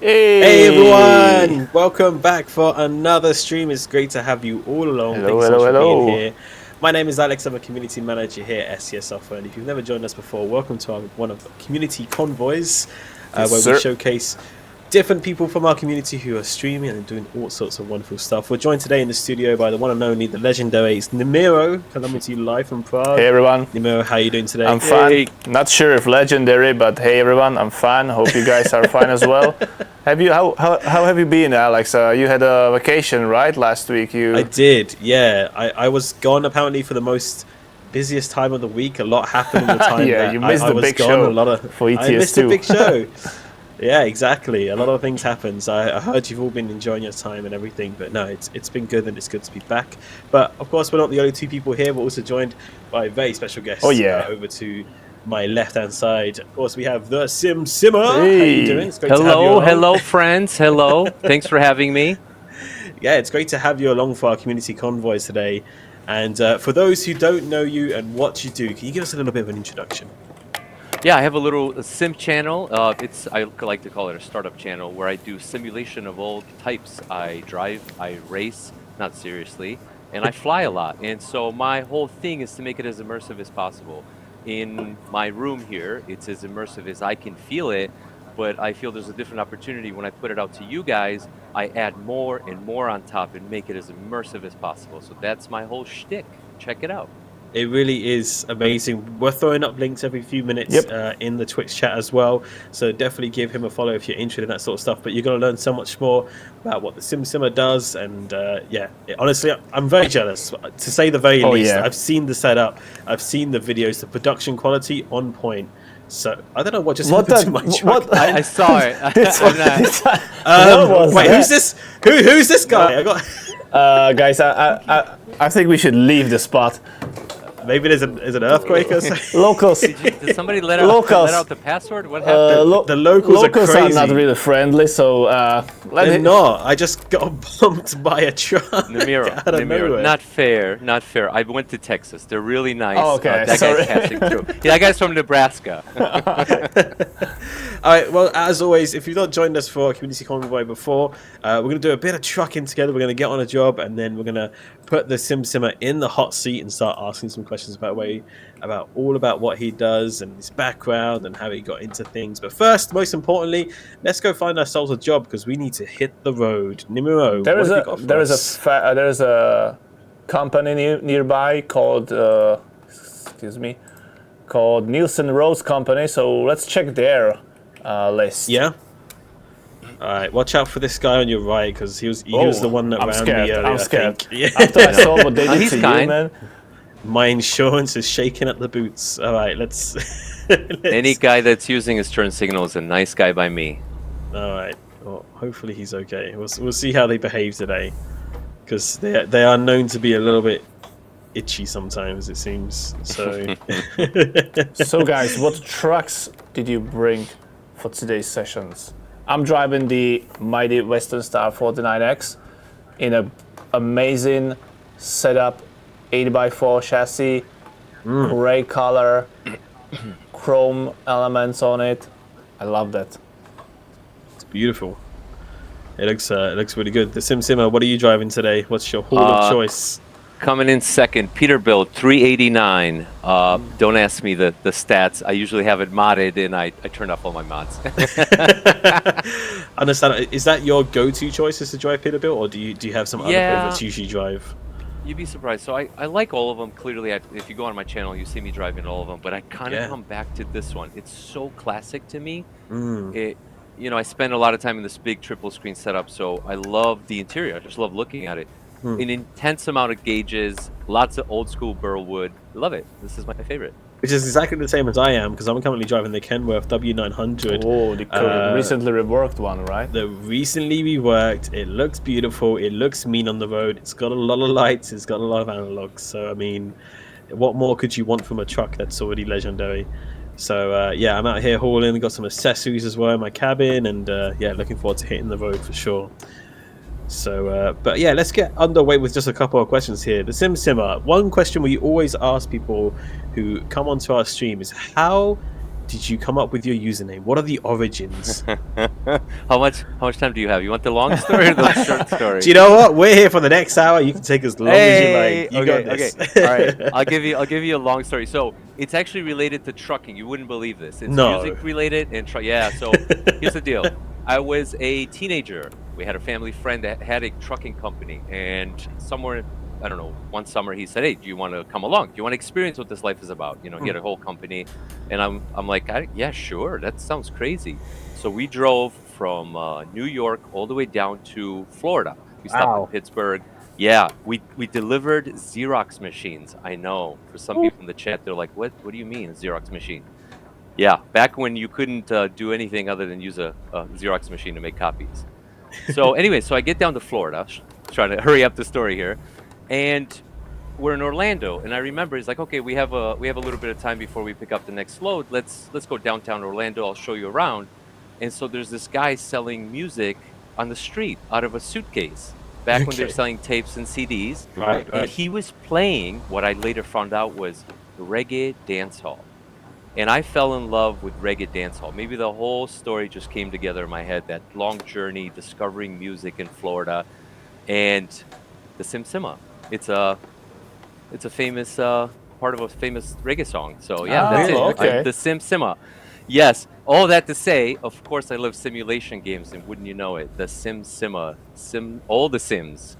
Hey Hey! everyone, welcome back for another stream. It's great to have you all along. Thank Hello, you so hello, much for being hello. here. My name is Alex. I'm a community manager here at SCS Software. And if you've never joined us before, welcome to one of the community convoys, Yes, where we sir. showcase different people from our community who are streaming and doing all sorts of wonderful stuff. We're joined today in the studio by the one and only, the legendary Nimiro, coming to you live from Hey, Prague. everyone. Nimiro, how are you doing today? I'm fine. Hey, Not sure if legendary, but hey, everyone. I'm fine. Hope you guys are fine as well. How have you been, Alex? You had a vacation, right? Last week, I you. did, yeah. I was gone apparently for the most busiest time of the week. A lot happened in the time Yeah, that you I, missed I the was big gone. A show lot of for I missed ETS2. the big show. Yeah, exactly. A lot of things happened. So I heard you've all been enjoying your time and everything. But no, it's been good and it's good to be back. But of course, we're not the only two people here. We're also joined by a very special Oh guest yeah. over to my left hand side. Of course, we have the Sim Simma. How you doing? Hey. It's great to have you hello, along. hello, friends. Hello. Thanks for having me. Yeah, it's great to have you along for our community convoys today. And for those who don't know you and what you do, can you give us a little bit of an introduction? Yeah, I have a little sim channel. I like to call it a startup channel where I do simulation of all types. I drive, I race, not seriously, and I fly a lot. And so my whole thing is to make it as immersive as possible. In my room here, it's as immersive as I can feel it, but I feel there's a different opportunity when I put it out to you guys. I add more and more on top and make it as immersive as possible. So that's my whole shtick. Check it out. It really is amazing. We're throwing up links every few minutes Yep. in the Twitch chat as well. So definitely give him a follow if you're interested in that sort of stuff. But you're going to learn so much more about what the Sim Simmer does. And honestly, I'm very jealous, to say the very Oh least. yeah. I've seen the setup, I've seen the videos, the production quality on point. So I don't know what just What happened to that? my truck. What? I saw it. This, I'm not. this, what was Wait, that? who's this? Who's this guy? I got. Guys, I think we should leave the spot. Maybe there's an earthquake or something. Locals. Did somebody Locals. let out the password? What happened? The locals are are not crazy. really friendly, so They're not. I just got bumped by a truck Namiro, out of nowhere. not fair, not fair. I went to Texas. They're really nice. Oh, okay, that sorry. guy's passing through. Yeah, that guy's from Nebraska. All right. Well, as always, if you've not joined us for a community convoy before, we're gonna do a bit of trucking together. We're gonna get on a job, and then we're gonna put the Sim Simmer in the hot seat and start asking some questions about what he does and his background and how he got into things. But first, most importantly, let's go find ourselves a job because we need to hit the road. Nimuro, there what is have a you got for there is us? there is a company nearby called excuse me, called Nielsen Rose Company. So let's check their list. Yeah. All right. Watch out for this guy on your right because he was the one that I'm ran scared. me earlier. I'm scared. I think. Yeah. After I saw what they did he's to you, kind. man. My insurance is shaking at the boots. All right, let's. Any guy that's using his turn signal is a nice guy by me. All right. Well, hopefully he's okay. We'll see how they behave today, because they are known to be a little bit itchy sometimes. It seems so. So guys, what trucks did you bring for today's sessions? I'm driving the mighty Western Star 49X in a amazing setup, 8x4 chassis, gray color, chrome elements on it. I love that. It's beautiful. It looks really good. The Sim Simmer, what are you driving today? What's your haul of choice? Coming in second, Peterbilt 389. Don't ask me the stats. I usually have it modded, and I turn off all my mods. Understand? Is that your go-to choice is to drive Peterbilt, or do you have some other Yeah. favorites you usually drive? You'd be surprised. So I like all of them. Clearly, if you go on my channel, you see me driving all of them. But I kind of come back to this one. It's so classic to me. I spend a lot of time in this big triple screen setup, so I love the interior. I just love looking at it. An intense amount of gauges, lots of old school burl wood. Love it. This is my favorite. Which is exactly the same as I am, because I'm currently driving the Kenworth W900. Oh, the recently reworked one, right? The recently reworked. It looks beautiful. It looks mean on the road. It's got a lot of lights. It's got a lot of analogs. So I mean, what more could you want from a truck that's already legendary? So yeah, I'm out here hauling. Got some accessories as well in my cabin, and yeah, looking forward to hitting the road for sure. So, but yeah, let's get underway with just a couple of questions here. The Sim Simmer. One question we always ask people who come onto our stream is, how did you come up with your username? What are the origins? How much time do you have? You want the long story or the short story? Do you know what? We're here for the next hour. You can take as long as you like. You okay, got this. okay. All right. I'll give you a long story. So it's actually related to trucking. You wouldn't believe this. It's No. music related and yeah. So here's the deal. I was a teenager. We had a family friend that had a trucking company, and somewhere, I don't know, one summer he said, "Hey, do you want to come along? Do you want to experience what this life is about?" You know, he had a whole company, and I'm like, yeah, sure. That sounds crazy. So we drove from New York all the way down to Florida. We stopped Wow. in Pittsburgh. Yeah, we delivered Xerox machines. I know. For some people in the chat, they're like, "What? What do you mean, a Xerox machine?" Yeah, back when you couldn't do anything other than use a Xerox machine to make copies. So anyway, so I get down to Florida, trying to hurry up the story here, and we're in Orlando. And I remember he's like, "Okay, we have a little bit of time before we pick up the next load. Let's go downtown Orlando. I'll show you around." And so there's this guy selling music on the street out of a suitcase. Back when they're selling tapes and CDs, Right. and he was playing what I later found out was reggae dancehall. And I fell in love with reggae dancehall. Maybe the whole story just came together in my head. That long journey discovering music in Florida, and the Sim Simma. It's a famous part of a famous reggae song. So yeah, that's it. Okay. The Sim Simma. Yes. All that to say, of course, I love simulation games, and wouldn't you know it, the Sim Simma, all the Sims.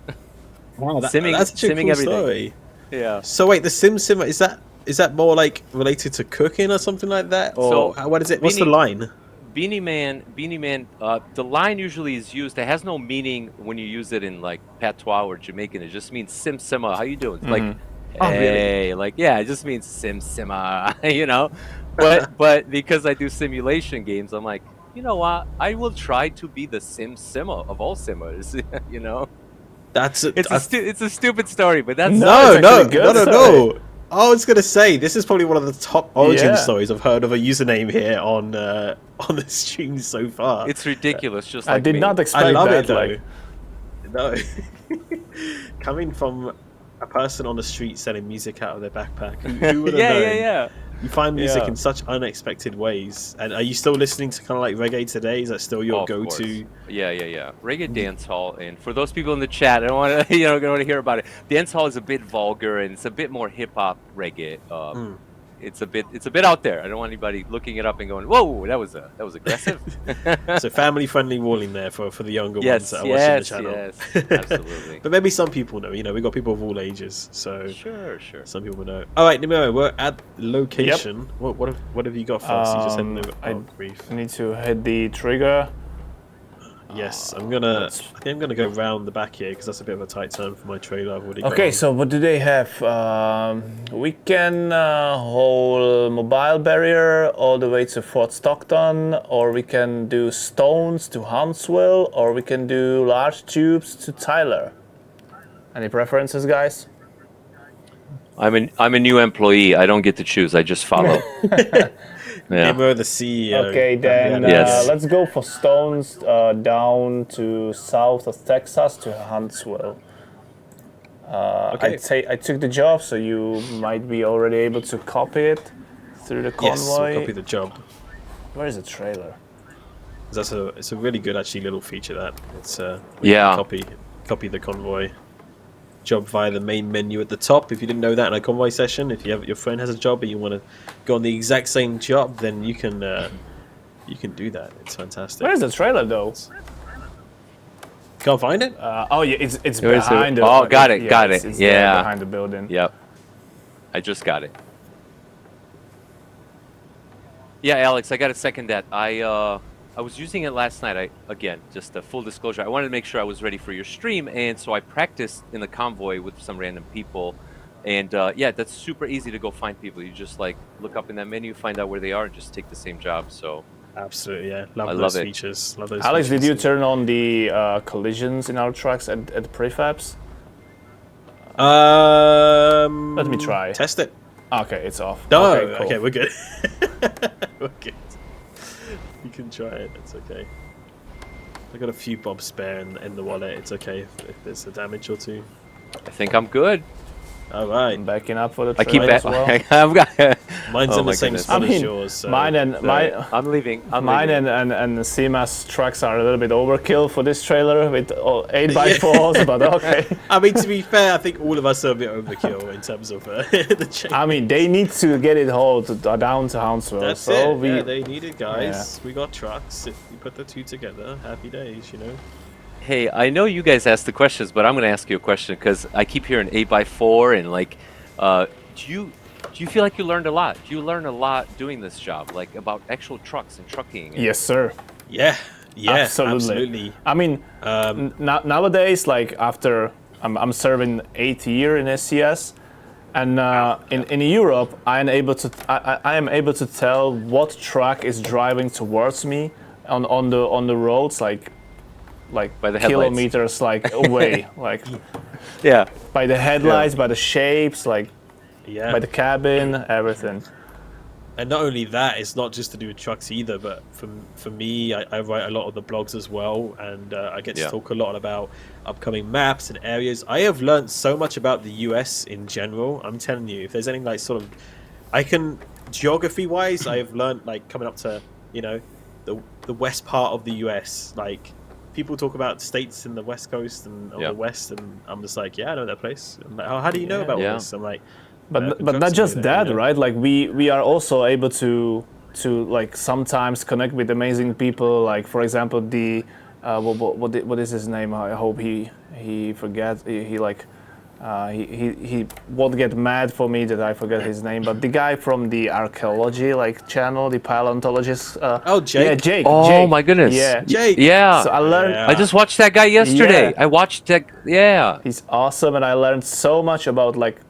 Wow, Simming, that's such a simming cool everything. story. Yeah. So wait, the Sim Simma, is that more like related to cooking or something like that? Or So, what is it? What's the line? Beanie Man, the line usually is used. It has no meaning when you use it in like patois or Jamaican. It just means Sim Simma. How you doing? It's like, Oh, really? hey, like yeah, it just means Sim Simma, you know. But because I do simulation games, I'm like, you know what? I will try to be the Sim Simma of all Simmers, you know. That's It's a stupid story, but that's no, it's no, actually a no, good no, story. no. I was gonna say this is probably one of the top origin Yeah. stories I've heard of a username here on the stream so far. it's ridiculous. Just like I did me. not expect I love that. it though. Like, No, coming from a person on the street selling music out of their backpack, who would have Yeah, known? yeah, yeah. You find music Yeah. in such unexpected ways. And are you still listening to kind of like reggae today? Is that still your Oh, of course. go-to? Yeah. Reggae dance hall, and for those people in the chat, I don't want to, don't want to hear about it. Dance hall is a bit vulgar, and it's a bit more hip hop reggae. It's a bit out there. I don't want anybody looking it up and going, "Whoa, that was aggressive." So family-friendly warning there for the younger ones yes, that are watching the channel. yes, absolutely. But maybe some people know. You know, we got people of all ages, so Sure. some people know. All right, Nemo, we're at location. What have you got for us? You just heading over. I Oh, grief. need to hit the trigger. Yes, I think I'm gonna go round the back here because that's a bit of a tight turn for my trailer. I've already Okay, gone. so what do they have? We can hold mobile barrier all the way to Fort Stockton, or we can do stones to Huntsville, or we can do large tubes to Tyler. Any preferences, guys? I'm a new employee. I don't get to choose. I just follow. Yeah. Nemo, the CEO. Okay, then Yes. let's go for stones down to south of Texas to Huntsville. Okay. I took the job, so you might be already able to copy it through the convoy. Yes, we'll copy the job. Where is the trailer? It's a really good actually little feature that it's Yeah. copy the convoy job via the main menu at the top. If you didn't know that in a convoy session, if your friend has a job and you want to go on the exact same job, then you can do that. It's fantastic. Where is the trailer though? Can't find it? Oh yeah, it's Where is it? behind the. Oh, got it, got it's- it. it's there Yeah. behind the building. Yep. I just got it. Yeah, Alex, I got to second that. I was using it last night. Again, just a full disclosure, I wanted to make sure I was ready for your stream, and so I practiced in the convoy with some random people. And yeah, that's super easy to go find people. You just like look up in that menu, find out where they are, and just take the same job. So Absolutely, yeah. I Love love those it. features. Love those Alex, did you features. turn on the collisions in our trucks at the prefabs? Let me try. Test it. Okay, it's off. No, okay, cool. okay, we're good. We're good. You can try it. It's okay. I got a few bob spare in the wallet. It's okay if there's a damage or two. I think I'm good. All right. I'm backing up for the I keep trailer as well. Mine's Oh in the my same goodness. spot I as mean, yours. So. mine and Sorry, my I'm leaving. I'm mine leaving. and Simma's trucks are a little bit overkill for this trailer with 8x4s, but okay. I mean, to be fair, I think all of us are a bit overkill in terms of the change. I mean, they need to get it hauled down to Hounslow. That's so it. we Yeah, they need it, guys. We got trucks. If you put the two together, happy days, you know. Hey, I know you guys asked the questions, but I'm going to ask you a question because I keep hearing 8x4 and like, do you feel like you learned a lot? Do you learn a lot doing this job, like about actual trucks and trucking? And yes, sir. Yeah, Absolutely. I mean, nowadays, like after I'm serving 8th year in SCS, and in Europe, I am able to tell what truck is driving towards me on the roads, like By the headlights. kilometers like away, like Yeah. by the headlights, by the shapes, like yeah. by the cabin, everything. And not only that, it's not just to do with trucks either, but for me, I write a lot of the blogs as well, and I get to Yeah. talk a lot about upcoming maps and areas. I have learned so much about the US in general. I'm telling you, if there's anything like sort of, geography-wise, I have learned like coming up to, you know, the west part of the US. Like people talk about states in the West Coast and on Yeah. the West, and I'm just like, yeah, I know that place. I'm like, how do you know about all Yeah. this? I'm like. But I've been but not truck just simulator, that, you know? right? Like we are also able to like sometimes connect with amazing people. Like for example, the what is his name? I hope he forgets. He like he won't get mad for me that I forget his name. But the guy from the archaeology like channel, the paleontologist. Oh, Jake. Yeah, Jake. Oh Jake. my goodness. Yeah. Jake. Yeah. So I learned. Yeah. I just watched that guy yesterday. Yeah. I watched that. Yeah. He's awesome, and I learned so much about like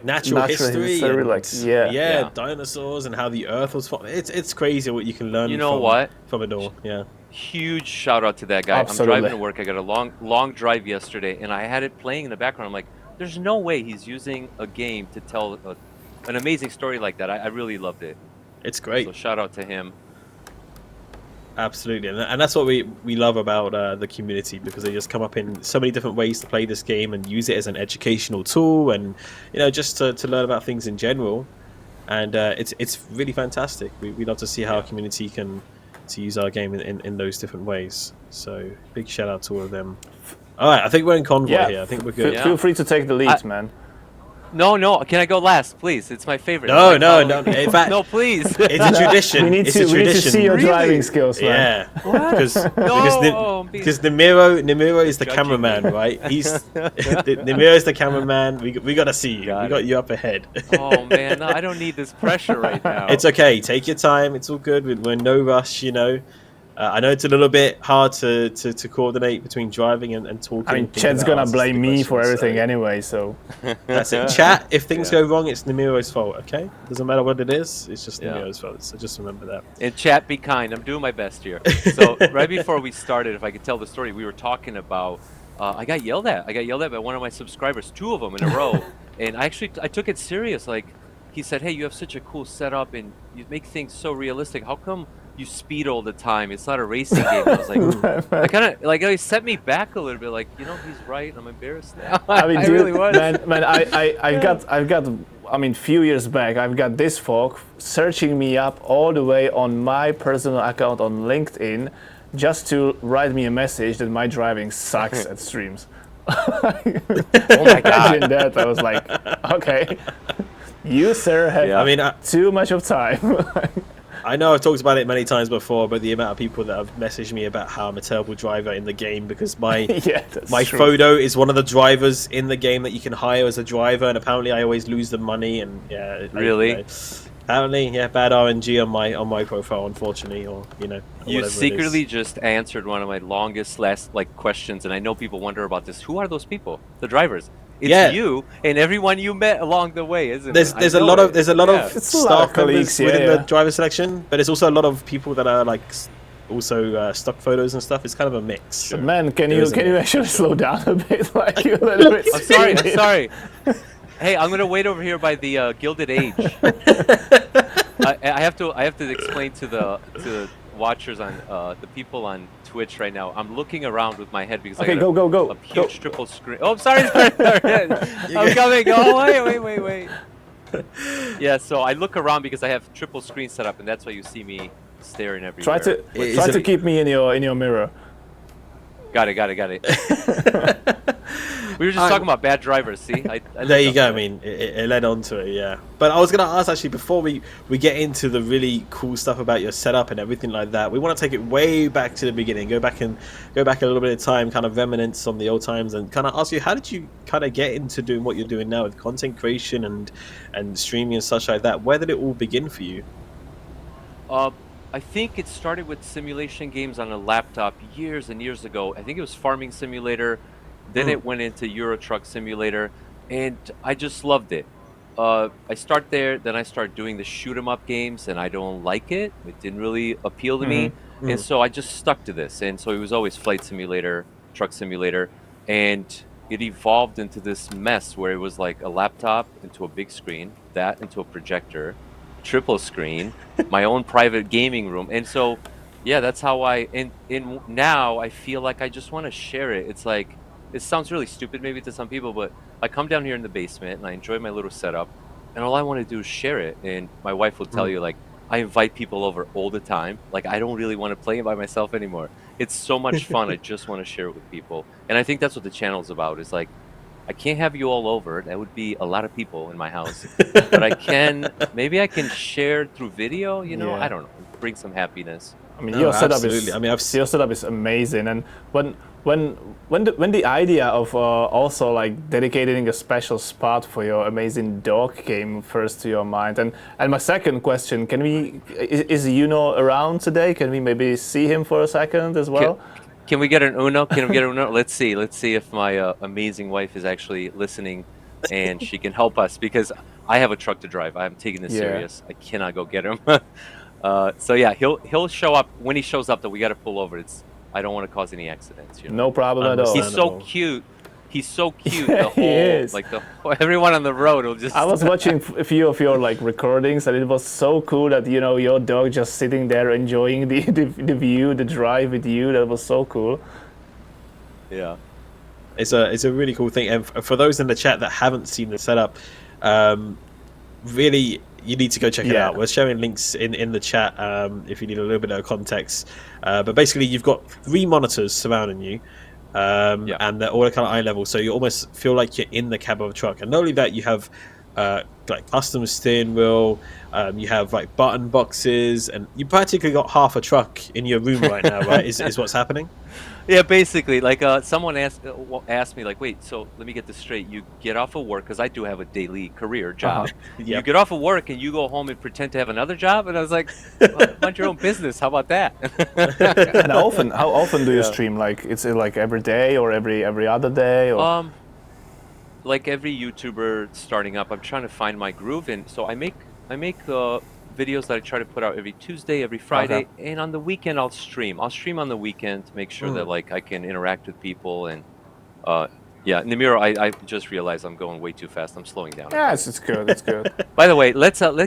Natural history, and, like yeah. Yeah. dinosaurs and how the Earth was formed. It's crazy what you can learn. You know from, what? From it all. Yeah. Huge shout out to that guy. Absolutely. I'm driving to work. I got a long drive yesterday, and I had it playing in the background. I'm like, there's no way he's using a game to tell an amazing story like that. I really loved it. It's great. So shout out to him. Absolutely, and that's what we love about the community, because they just come up in so many different ways to play this game and use it as an educational tool, and just to learn about things in general. And it's really fantastic. We love to see how our community can to use our game in those different ways. So big shout out to all of them. All right, I think we're in convoy Yeah. here. I think we're good. Yeah. Feel free to take the lead, man. No, can I go last, please? It's my favorite. No, Like, no, following- no. In fact, no, please. it's a tradition. We need it's to a tradition. see your Really? driving skills, man. Yeah, because I'm being- Namiro is the Judging cameraman, me. right? Namiro is the cameraman. We got to see you. Got We it. got you up ahead. Oh man, no, I don't need this pressure right now. It's okay. Take your time. It's all good. We're in no rush. I know it's a little bit hard to coordinate between driving and talking. I mean, thinking Chad's about gonna answers to blame the me for questions, everything so anyway, so That's it. Chat. If things Yeah. go wrong, it's Namiro's fault. Okay, doesn't matter what it is. It's just Yeah. Namiro's fault. So just remember that. And chat, be kind. I'm doing my best here. So right before we started, if I could tell the story, we were talking about. I got yelled at. I got yelled at by one of my subscribers, 2 of them in a row, and I took it serious. Like, he said, "Hey, you have such a cool setup, and you make things so realistic. How come you speed all the time? It's not a racing game." And I was like, I kind of like it set me back a little bit. Like, he's right. I'm embarrassed now. I mean, I dude, really was. man, I've got. I mean, few years back, I've got this folk searching me up all the way on my personal account on LinkedIn, just to write me a message that my driving sucks at streams. Oh my god. Imagine that. I was like, okay, you sir have Yeah. I mean, too much of time. I know I've talked about it many times before, but the amount of people that have messaged me about how I'm a terrible driver in the game because my Yeah, that's my true. photo is one of the drivers in the game that you can hire as a driver, and apparently I always lose the money. And yeah, Really? apparently, yeah, bad RNG on my profile, unfortunately, or You whatever it secretly is. just answered one of my last questions, and I know people wonder about this. Who are those people? The drivers. It's Yeah. you and everyone you met along the way, isn't There's it? there's a lot of It's a lot staff of colleagues, members within yeah. the driver selection, but there's also a lot of people that are like also stock photos and stuff. It's kind of a mix. But man, can There you isn't it? actually slow down a bit? Like you're a little bit. I'm sorry. I'm speedy. sorry. Hey, I'm gonna wait over here by the Gilded Age. I have to explain to the watchers on the people on Twitch right now. I'm looking around with my head because Okay, I got go. a huge triple screen. Oh, I'm sorry. I'm coming. Oh, wait. Yeah, so I look around because I have triple screen set up, and that's why you see me staring Try everywhere. to But try Is to it- keep me in your mirror. got it, got it, got it. We were just talking about bad drivers. See, I There lived you up go. to I that. mean, it led on to it, yeah. But I was gonna ask actually before we get into the really cool stuff about your setup and everything like that. We want to take it way back to the beginning. Go back a little bit of time, kind of reminisce on the old times, and kind of ask you how did you kind of get into doing what you're doing now with content creation and streaming and such like that. Where did it all begin for you? Uh, I think it started with simulation games on a laptop years and years ago. I think it was Farming Simulator. Then Mm, it went into Euro Truck Simulator, and I just loved it. I start there, then I start doing the shoot 'em up games, and I don't like it. It didn't really appeal to me, and mm. so I just stuck to this. And so it was always Flight Simulator, Truck Simulator, and it evolved into this mess where it was like a laptop into a big screen, that into a projector, triple screen, my own private gaming room. And so, yeah, that's how now I feel like I just want to share it. It's like, it sounds really stupid maybe to some people, but I come down here in the basement and I enjoy my little setup, and all I want to do is share it. And my wife will tell Mm. you, like, I invite people over all the time. Like, I don't really want to play it by myself anymore. It's so much fun. I just want to share it with people. And I think that's what the channel is about. Is like, I can't have you all over. That would be a lot of people in my house. But maybe I can share through video, I Yeah. don't know, bring some happiness. I mean, No, absolutely. I mean, your setup is amazing. And when the idea of also like dedicating a special spot for your amazing dog came first to your mind, and my second question, is Yuno around today? Can we maybe see him for a second as Can, well? can we get an Uno? Can we get an Uno? Let's see. Let's see if my amazing wife is actually listening and she can help us because I have a truck to drive. I'm taking this Yeah. serious. I cannot go get him. So yeah, he'll show up. When he shows up, though, we got to pull over. I don't want to cause any accidents. No problem at all. He's so Understandable. cute. He's so cute. The He whole is. everyone on the road will just. I was watching a few of your like recordings, and it was so cool that your dog just sitting there enjoying the view, the drive with you. That was so cool. Yeah. It's a really cool thing. And for those in the chat that haven't seen the setup, really you need to go check it Yeah. out. We're sharing links in the chat if you need a little bit of context. But basically, you've got 3 monitors surrounding you, Yeah. and they're all kind of eye level, so you almost feel like you're in the cab of a truck. And not only that, you have like custom steering wheel. You have like button boxes, and you practically got half a truck in your room right now. Right? Is what's happening? Yeah, basically, like someone asked me, like, wait, so let me get this straight. You get off of work because I do have a daily career job. You Yep. get off of work and you go home and pretend to have another job, and I was like, well, mind your own business. How about that? And how often do you Yeah. stream? Like, it's like every day or every other day? Or Like every YouTuber starting up, I'm trying to find my groove, and so I make videos that I try to put out every Tuesday, every Friday, and on the weekend I'll stream. I'll stream on the weekend to make sure that like I can interact with people and yeah. Namiro, I just realized I'm going way too fast. I'm slowing down. yeah, it's good. It's good. By the way,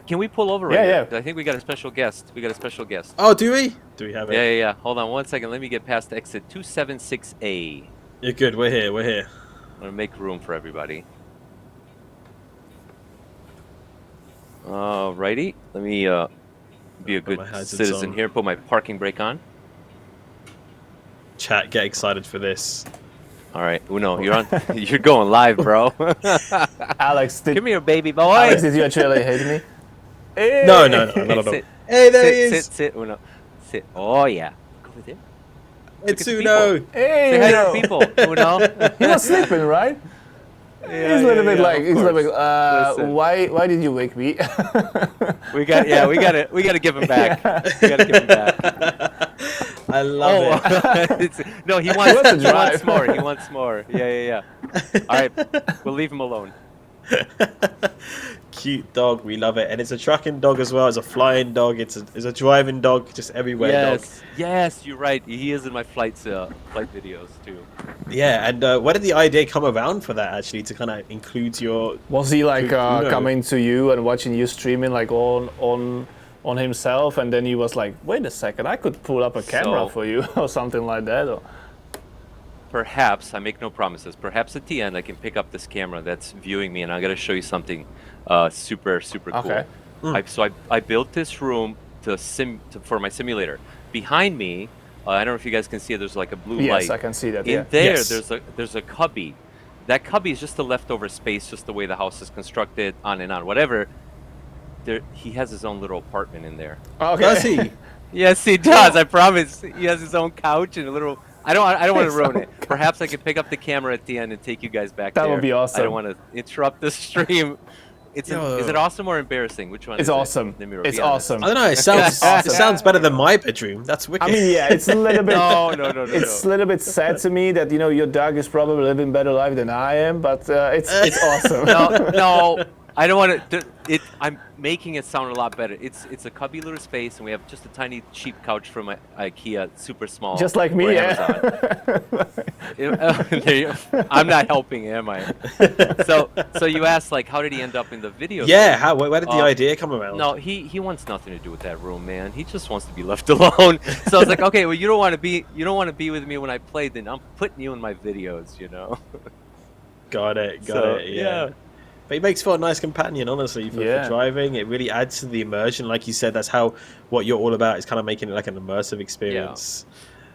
can we pull over right Yeah, here? I think we got a special guest. We got a special guest. Oh, do we? Do we have it? Yeah. Hold on one second. Let me get past exit 276A. You're good. We're here. We're here. I'm gonna make room for everybody. Alrighty, let me be a Put good my hazards citizen on. here. Put my parking brake on. Chat, get excited for this. All right, Uno, you're on. You're going live, bro. Alex, Come here, baby boy. Alex, did you actually hate me? Hey! No, not at all. Sit. Hey, there Sit, he is. sit, Uno. Sit. Oh yeah. Go over there. It's at the Uno. Hey, Say hi to Uno. the people, Uno. He was sleeping, right? Yeah, He's a little bit yeah, like of he's a little bit. course. Listen. Why did you wake me? We gotta give him back. We gotta give him back. I love it. No, he wants to wants drive. more. He wants more. Yeah. All right, we'll leave him alone. Cute dog. We love it. And it's a trucking dog as well. It's a flying dog. It's a driving dog. Just everywhere dog. Yes, you're right. He is in my flight videos too. Yeah. And where did the idea come around for that, actually, to kind of include your... Was he like Uno. coming to you and watching you streaming like on himself, and then he was like, wait a second, I could pull up a camera So- for you or something like that? Or... perhaps, I make no promises, perhaps at the end I can pick up this camera that's viewing me and I'm going to show you something super, super cool. Okay. I built this room for my simulator. Behind me, I don't know if you guys can see it, there's like a blue light. Yes, I can see that. In Yeah. there, Yes. there's a cubby. That cubby is just the leftover space, just the way the house is constructed, on and on, whatever. He has his own little apartment in there. Okay. Does he? Yes, he does. I promise. He has his own couch and a little. I don't want to His ruin own it. Perhaps I could pick up the camera at the end and take you guys back That there. would be awesome. I don't want to interrupt the stream. Is it awesome or embarrassing? Which one? It's is awesome. It? Nimiro, It's be honest. awesome. I don't know. It sounds Awesome. it sounds better than my bedroom. That's wicked. I mean, yeah, it's a little bit. No. It's a little bit sad to me that your dog is probably living better life than I am, but it's awesome. No, I don't want to. I'm making it sound a lot better. It's a cubby little space, and we have just a tiny cheap couch from IKEA, super small. Just like me, or yeah. I'm not helping, am I? So you asked, like, how did he end up in the video? Yeah. Where did the idea come around? No, he wants nothing to do with that room, man. He just wants to be left alone. So I was like, okay, well, you don't want to be with me when I play, then I'm putting you in my videos, Got it. So, Yeah. But it makes for a nice companion, honestly, for driving. It really adds to the immersion. Like you said, that's what you're all about, is kind of making it like an immersive experience.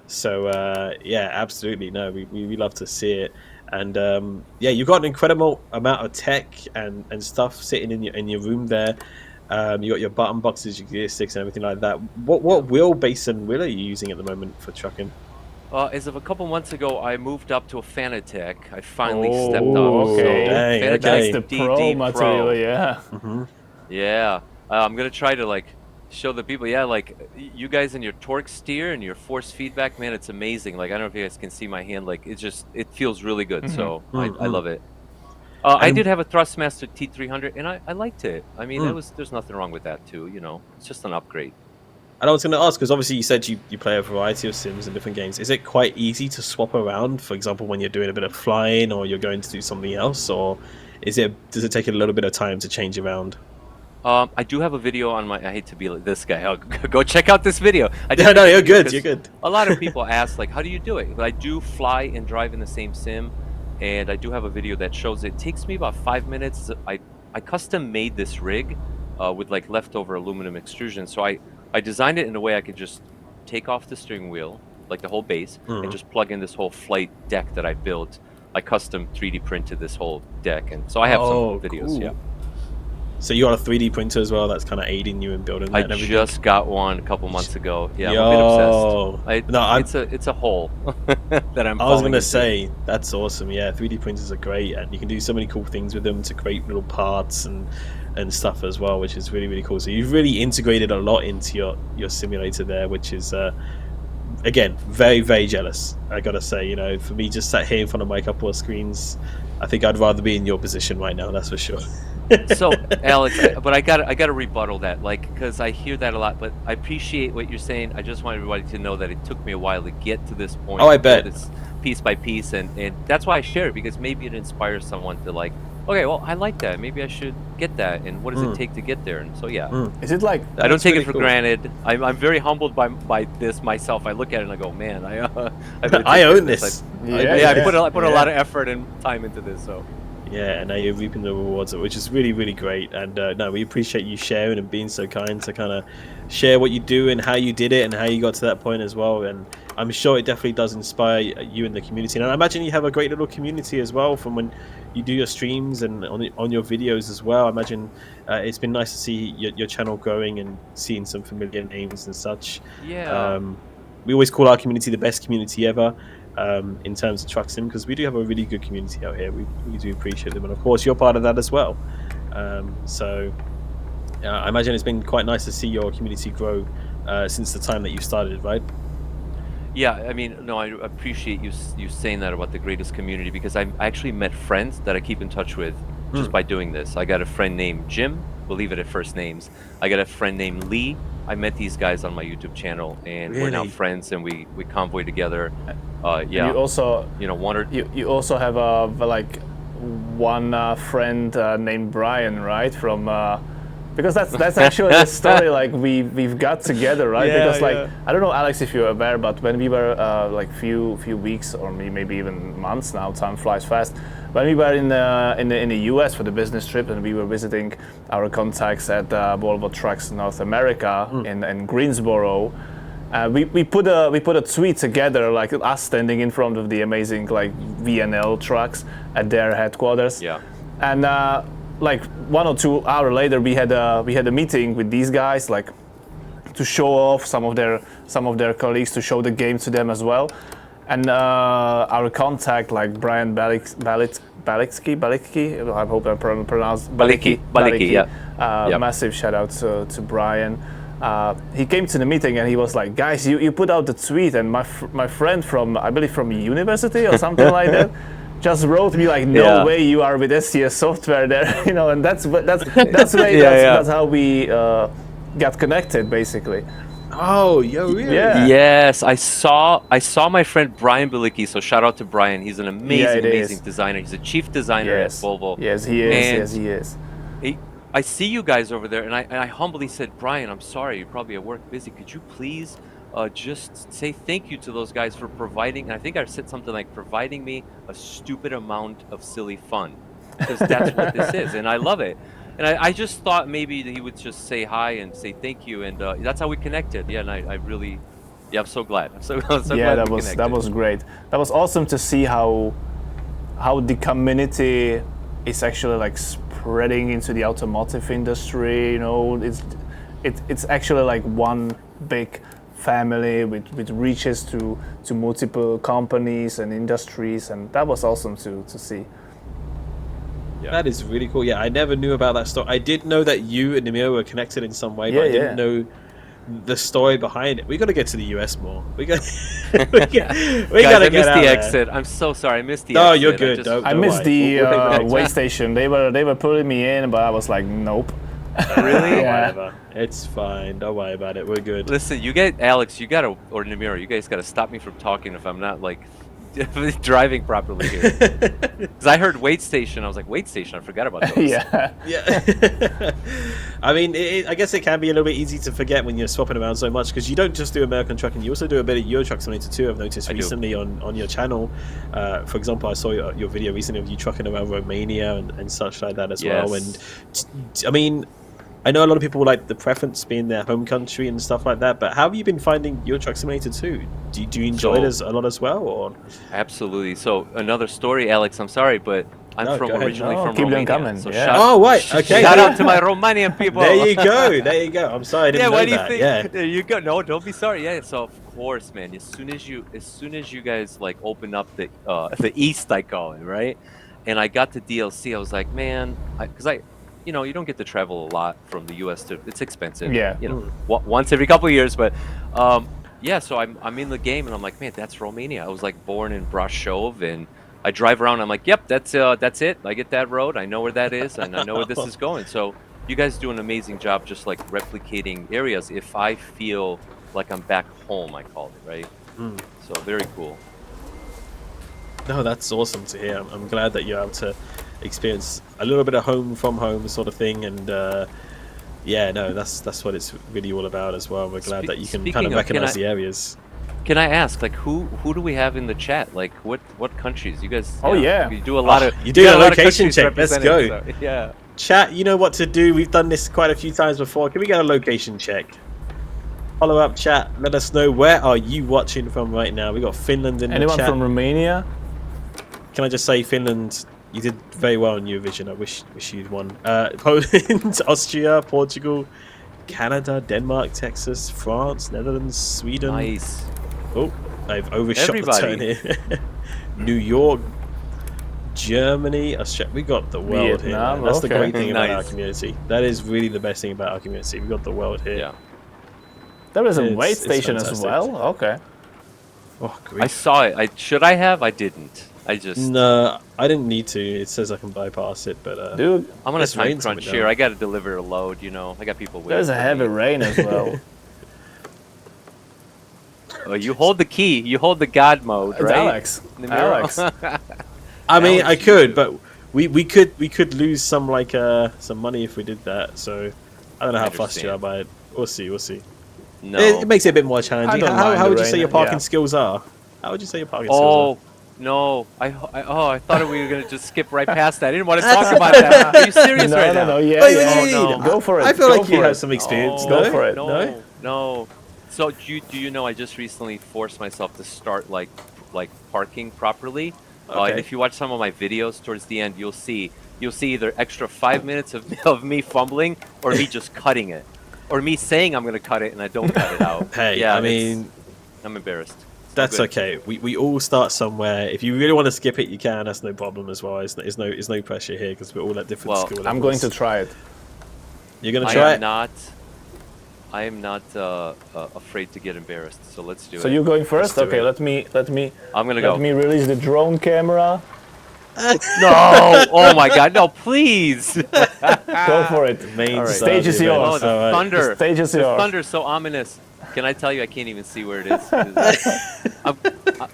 So, absolutely. No, we love to see it. And, you've got an incredible amount of tech and stuff sitting in your room there. You got your button boxes, your gear sticks, and everything like that. What wheelbase and wheel are you using at the moment for trucking? As of a couple months ago, I moved up to a Fanatec. I finally stepped up. Okay. So, Dang, Fanatec That's the DD pro material, yeah. Mm-hmm. Yeah, I'm gonna try to show the people. Yeah, you guys and your torque steer and your force feedback, man, it's amazing. Like, I don't know if you guys can see my hand. Like, it feels really good. So I love it. I did have a Thrustmaster T300, and I liked it. I mean, there's nothing wrong with that too. It's just an upgrade. And I was going to ask, because obviously you said you play a variety of sims and different games. Is it quite easy to swap around, for example, when you're doing a bit of flying or you're going to do something else? Or does it take a little bit of time to change around? I do have a video on I hate to be like this guy. Go check out this video. No, you're good. You're good. A lot of people ask, like, how do you do it? But I do fly and drive in the same sim, and I do have a video that shows it. It takes me about 5 minutes. I custom made this rig with like leftover aluminum extrusion. So I designed it in a way I could just take off the steering wheel, like the whole base, and just plug in this whole flight deck that I built. I custom 3D printed this whole deck, and so I have some videos. Cool. Yeah. So you got a 3D printer as well that's kind of aiding you in building that I and everything? just got one a couple months ago. Yeah, Yo. I'm a bit obsessed. No, it's a hole that I'm. I was falling gonna into. say that's awesome. Yeah, 3D printers are great, and you can do so many cool things with them to create little parts and stuff as well, which is really cool. So you've really integrated a lot into your simulator there, which is again very jealous. I gotta say, for me, just sat here in front of my couple of screens, I think I'd rather be in your position right now. That's for sure. So, Alex, but I gotta rebuttal that, because I hear that a lot. But I appreciate what you're saying. I just want everybody to know that it took me a while to get to this point. Oh, I bet. This piece by piece, and that's why I share it, because maybe it inspires someone to okay, well, I like that. Maybe I should get that. And what does it take to get there? And so, yeah. Is it like? I don't take really it for cool. granted. I'm very humbled by this myself. I look at it and I go, man, I own this. I put a lot of effort and time into this. So. Yeah, and now you're reaping the rewards, which is really great. And no, we appreciate you sharing and being so kind to kind of share what you do and how you did it and how you got to that point as well. And I'm sure it definitely does inspire you and the community. And I imagine you have a great little community as well from when you do your streams and on your videos as well. I imagine it's been nice to see your channel growing and seeing some familiar names and such. Yeah. We always call our community the best community ever. In terms of truck sim, because we do have a really good community out here. We do appreciate them, and of course you're part of that as well. So I imagine it's been quite nice to see your community grow since the time that you started, right? Yeah, I mean, no, I appreciate you saying that about the greatest community, because I actually met friends that I keep in touch with just by doing this. I got a friend named Jim, we'll leave it at first names. I got a friend named Lee. I met these guys on my YouTube channel, and we're now friends, and we convoy together. Yeah. You also, one or you also have one friend named Brian, right? From Because that's actually the story like we've got together, right? Yeah, Because like yeah. I don't know, Alex, if you're aware, but when we were like few weeks or maybe even months now, time flies fast. When we were in the US for the business trip, and we were visiting our contacts at Volvo Trucks North America in Greensboro. We put a tweet together, like us standing in front of the amazing like VNL trucks at their headquarters. Yeah. And like 1 or 2 hours later, we had a meeting with these guys, like to show off some of their colleagues, to show the game to them as well. And our contact, like Brian Balitsky, I hope I pronounced Baliki, yeah. Yep. Massive shout out to Brian. He came to the meeting and he was like, guys, you put out the tweet, and my friend from, I believe from university or something like that, just wrote me like, no way you are with SCS Software there, you know, and that's how we got connected basically. Oh, yo, really? Yeah. Yes, I saw my friend Brian Bilicki. So shout out to Brian. He's an amazing designer. He's a chief designer at Volvo. Yes, he is. Yes, he is. I see you guys over there, and I humbly said, Brian, I'm sorry, you're probably at work busy. Could you please just say thank you to those guys for providing, and I think I said something like providing me a stupid amount of silly fun, because that's what this is, and I love it. And I just thought maybe that he would just say hi and say thank you, and that's how we connected. Yeah, and I really, I'm so glad. I'm so glad that was great. That was awesome to see how the community is actually like spreading into the automotive industry. You know, it's actually like one big family with reaches to multiple companies and industries, and that was awesome to see. Yeah. That is really cool. Yeah, I never knew about that story. I did know that you and Emil were connected in some way, but I didn't know the story behind it. We got to get to the US more. We got Guys, to get I missed out the there. exit. I'm so sorry. I missed the No, exit. you're good. I missed the way station. They were pulling me in, but I was like, nope. Really? Whatever. It's fine. Don't worry about it. We're good. Listen, Alex, or Namira, you guys gotta stop me from talking if I'm not like driving properly here. Because I heard wait station, I was like, wait station, I forgot about those. Yeah. I mean, I guess it can be a little bit easy to forget when you're swapping around so much, because you don't just do American trucking, you also do a bit of Euro Truck Simulator too. I've noticed recently on your channel. For example, I saw your video recently of you trucking around Romania and such like that as well. And I mean, I know a lot of people like the preference being their home country and stuff like that, but how have you been finding Euro Truck Simulator 2? Do you enjoy it a lot as well? Or? Absolutely. So another story, Alex, I'm sorry, but I'm originally from keep Romania. them coming. So Okay. Shout out to my Romanian people. There you go. I'm sorry I didn't know what do you that. think? Yeah. There you go. No, don't be sorry. Yeah, so of course, man, as soon as you guys like open up the East, I call it, right? And I got to DLC, I was like, man, because you know, you don't get to travel a lot from the U.S. to. It's expensive. Yeah. You know, once every couple of years, but yeah. So I'm in the game, and I'm like, man, that's Romania. I was like born in Brasov, and I drive around. I'm like, yep, that's it. I get that road. I know where that is, and I know where this is going. So you guys do an amazing job, just like replicating areas. If I feel like I'm back home, I call it, right? So very cool. No, that's awesome to hear. I'm glad that you're able to experience a little bit of home from home sort of thing, and yeah, no, that's what it's really all about as well. We're glad that you can kind of recognize the areas. Can I ask, like, who do we have in the chat? Like, what countries? You guys? You do a lot of. You do a location check. Let's go. So, yeah. Chat, you know what to do. We've done this quite a few times before. Can we get a location check? Follow up, chat. Let us know, where are you watching from right now? We got Finland in the chat. Anyone from Romania? Can I just say, Finland, you did very well in Eurovision. I wish you'd won. Poland, Austria, Portugal, Canada, Denmark, Texas, France, Netherlands, Sweden. Nice. Oh, I've overshot the turn here. New York, Germany, Australia. We got the world Vietnam, here. That's the great thing about Nice. our community. That is really the best thing about our community. We got the world here. Yeah. There is a It's wait station as fantastic. well. Okay. Oh, I saw it. Should I have? I didn't. I just. No, I didn't need to. It says I can bypass it, but Dude, I'm on a It's time rained crunch something here. down. I got to deliver a load. You know, I got people waiting. there's a for heavy me. rain as well. Oh, you hold the key. You hold the God mode, It's right? Alex. Alex. I mean, I Alex, could, but we could lose some money if we did that. So I don't know I how fussed you are understand. by it. We'll see. We'll see. No. It makes it a bit more challenging. don't mind How the would you say rain, your parking yeah. skills are? How would you say your parking skills are? Oh no! I thought we were gonna just skip right past that. I didn't want to talk about that. Are you serious No, right no, now? no. Yeah, Wait, what do yeah. you Oh, mean? no. Go for it. I feel go like you for have it. some experience. No, Go for it. No, no. So do you know I just recently forced myself to start like parking properly? And Okay. if you watch some of my videos towards the end, you'll see either extra 5 minutes of of me fumbling or me just cutting it, or me saying I'm gonna cut it and I don't cut it out. Hey, Yeah, I mean, I'm embarrassed. It's no that's good. okay. We all start somewhere. If you really want to skip it, you can. That's no problem as well. It's no pressure here because we're all at different Well, skill levels. I'm going to try it. You're gonna I try am it. not. I am not afraid to get embarrassed. So let's do So it. you're going first? do Okay, it. let me I'm gonna go. let me release the drone camera. No! Oh my God! No, please! Go for it. The main All right. star of Stage is the event. yours. Oh, the All right. thunder! The stage is The yours. thunder's so ominous. Can I tell you? I can't even see where it is.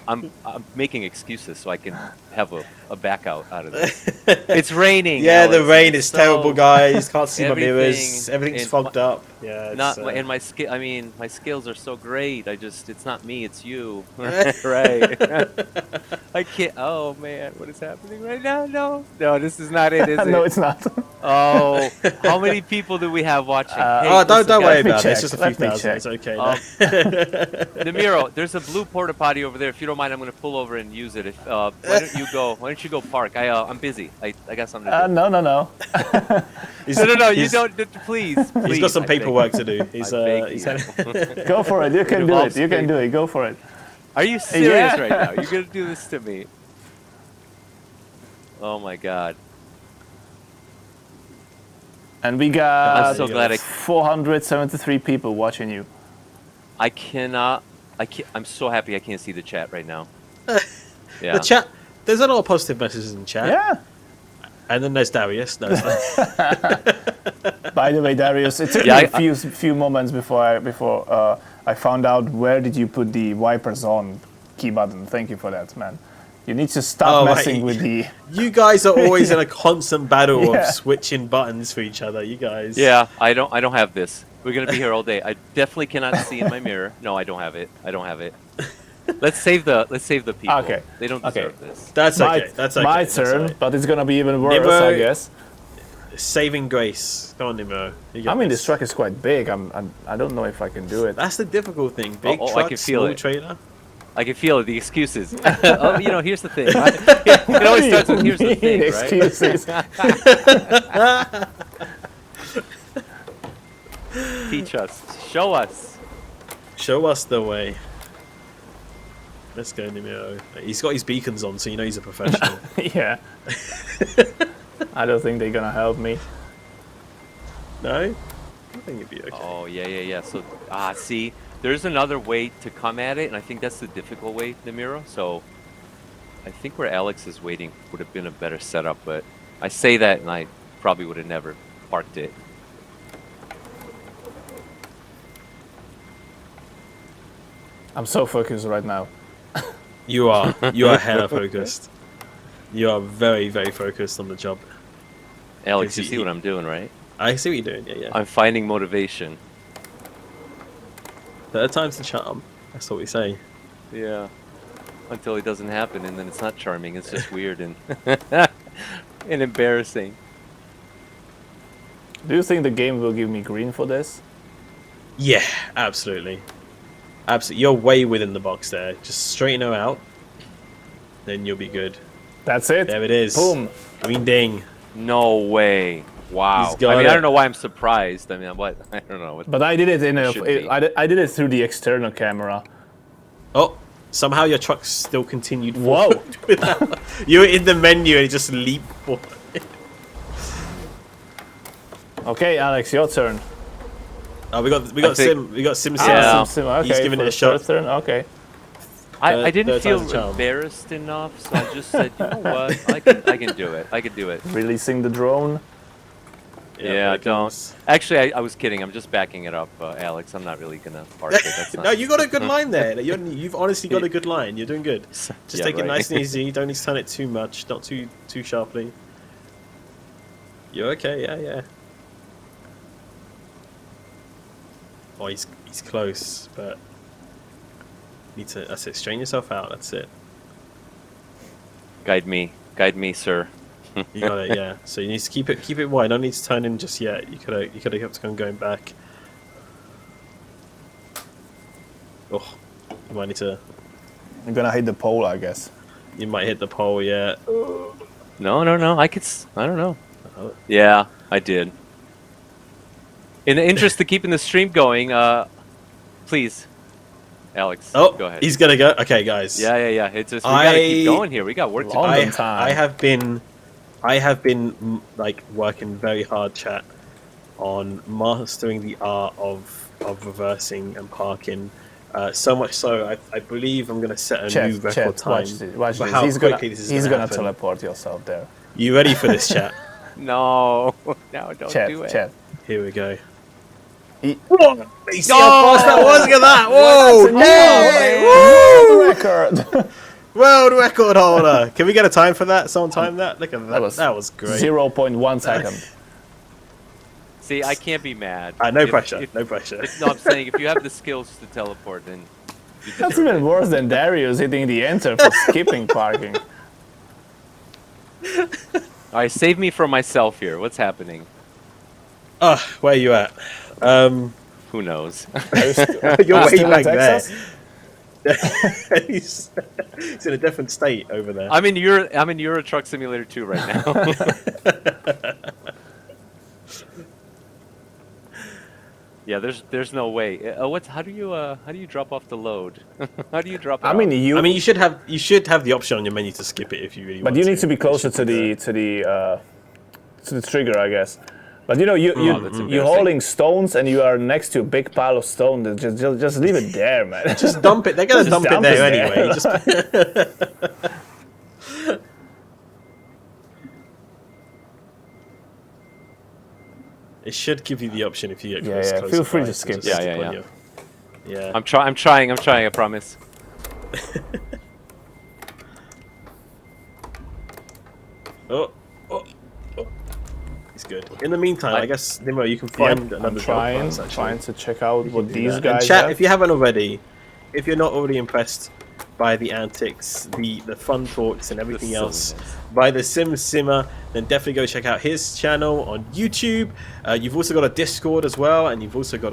I'm, I'm making excuses so I can have a back out of this. It's raining. Yeah, the Alex. rain It's is terrible, so- guys. Can't see my mirrors. everything Everything's in fogged up. Yeah, it's, Not and my skill. I mean, my skills are so great. It's not me. It's you. Right. I can't. Oh man, what is happening right now? No, this is not it, is it? No, it's not. Oh, how many people do we have watching? Oh, don't listen, worry guys. me about it. It's check. just a few Let me thousand. check. It's okay. Um, Namiro, there's a blue porta potty over there. If you don't mind, I'm gonna pull over and use it. If why don't you go? Why don't you go park? I'm busy. I got something to do. No, no, no. No. You he's- don't. Please. He's got some I beg paperwork you. to do. He's I beg he's you. had Go for it. You can do it. involves You can faith. do it. Go for it. Are you serious Yeah. right now? You're gonna do this to me? Oh my God! And we got I'm so glad I 473 people watching you. I cannot. I can't. I'm so happy I can't see the chat right now. Yeah. the chat. There's a lot of positive messages in chat. Yeah. And then there's Darius. No, it's not. By the way, Darius, it took Yeah, me a few moments before I found out where did you put the wipers on key button. Thank you for that, man. You need to stop Oh, messing right. with the. You guys are always in a constant battle Yeah. of switching buttons for each other. You guys. Yeah. I don't have this. We're gonna be here all day. I definitely cannot see in my mirror. No, I don't have it. I don't have it. Let's save the people. Okay. They don't Okay. deserve this. That's my, okay. That's okay. my That's turn, alright. but it's gonna be even worse, Nimmo, I guess. Saving grace. Come on, Nemo. You got I mean, this. this truck is quite big. I don't know if I can do it. That's the difficult thing. Big Oh, I truck, can feel small it. trailer. I can feel the excuses. Oh, here's the thing. It always starts with here's the thing, right? Excuses. Teach us. Show us. Show us the way. Let's go, Nemo. He's got his beacons on, so you know he's a professional. Yeah. I don't think they're gonna help me. No? I think it'd be okay. Oh, yeah. So, see, there's another way to come at it, and I think that's the difficult way, Namiro. So, I think where Alex is waiting would have been a better setup, but I say that, and I probably would have never parked it. I'm so focused right now. You are. You are hella focused. You are very, very focused on the job. Alex, you Because see what I'm doing, right? I see what you're doing. Yeah. I'm finding motivation. Third time's the charm. That's what we say. Yeah. Until it doesn't happen, and then it's not charming. It's just weird and and embarrassing. Do you think the game will give me green for this? Yeah, absolutely. Absolutely. You're way within the box there. Just straighten her out. Then you'll be good. That's it. There it is. Boom. Green ding. No way. Wow. He's got I mean, it. I don't know why I'm surprised. I mean, what? I don't know. But I did it in a. Should be. I did it through the external camera. Oh, somehow your truck still continued Whoa. forward without- you were in the menu and it just leaped forward. Okay, Alex, your turn. We got Sim Simma. Yeah. Sim Simma, okay, He's giving for it a the shot. third turn. Okay. I didn't third feel time's the charm. embarrassed enough, so I just said, you know what? I can do it. I can do it. Releasing the drone. Yeah, here it don't. comes. Actually, I was kidding. I'm just backing it up, Alex. I'm not really gonna park it. That's not. No, you got a good line there. You've honestly got a good line. You're doing good. Just Yeah, take it right. nice and easy. Don't need to turn it too much. Not too sharply. You're okay. Yeah. Oh, he's close, but need to. That's it. Strain yourself out. That's it. Guide me, sir. You got it. Yeah. So you need to keep it wide. No need to turn in just yet. You could have kept on going back. Oh, you might need to. You're gonna hit the pole, I guess. You might hit the pole. Yeah. No. I don't know. Oh. Yeah, I did. In the interest of keeping the stream going, please, Alex, Oh, go ahead. he's gonna go. Okay, guys. Yeah. It's just we gotta keep going here. We got work to do. Long time. I have been like working very hard, chat, on mastering the art of reversing and parking. So much so, I believe I'm gonna set a new record time. Watch for this. How He's quickly this is gonna happen. teleport yourself there. You ready for this, chat? No, don't do it. Chat. Here we go. Whoa! You see how fast that was? Look at that! Whoa! Record. World record holder! Can we get a time for that? Someone time that? Look at that. That was great. 0.1 second. See, I can't be mad. No pressure. No pressure. No, I'm saying if you have the skills to teleport, then you That's deserve even it. worse than Darius hitting the enter for skipping parking. All right, save me from myself here. What's happening? Where are you at? Who knows? You're way Still in back there. Texas? he's in a different state over there. I'm in Euro Truck Simulator 2 right now. Yeah, there's no way. How do you drop off the load? How do you drop it I mean, off? you should have the option on your menu to skip it if you really want. But you need to be closer to the trigger, I guess. But you know, that's you're embarrassing. holding stones and you are next to a big pile of stone. Just leave it there, man. Just dump it. They're gonna dump it dump there it anyway. there. It should give you the option if you get Yeah, close. yeah. close Feel free to just skip. stick Yeah. on your- Yeah. I'm trying, I promise. Oh. He's good. In the meantime, I guess Nemo, you can find another I'm job trying, for us, actually. trying to check out You what can do these that. guys And chat, have. if you haven't already, if you're not already impressed by the antics, the fun talks, and everything else silliness. by the Sim Simma, then definitely go check out his channel on YouTube. You've also got a Discord as well, and you've also got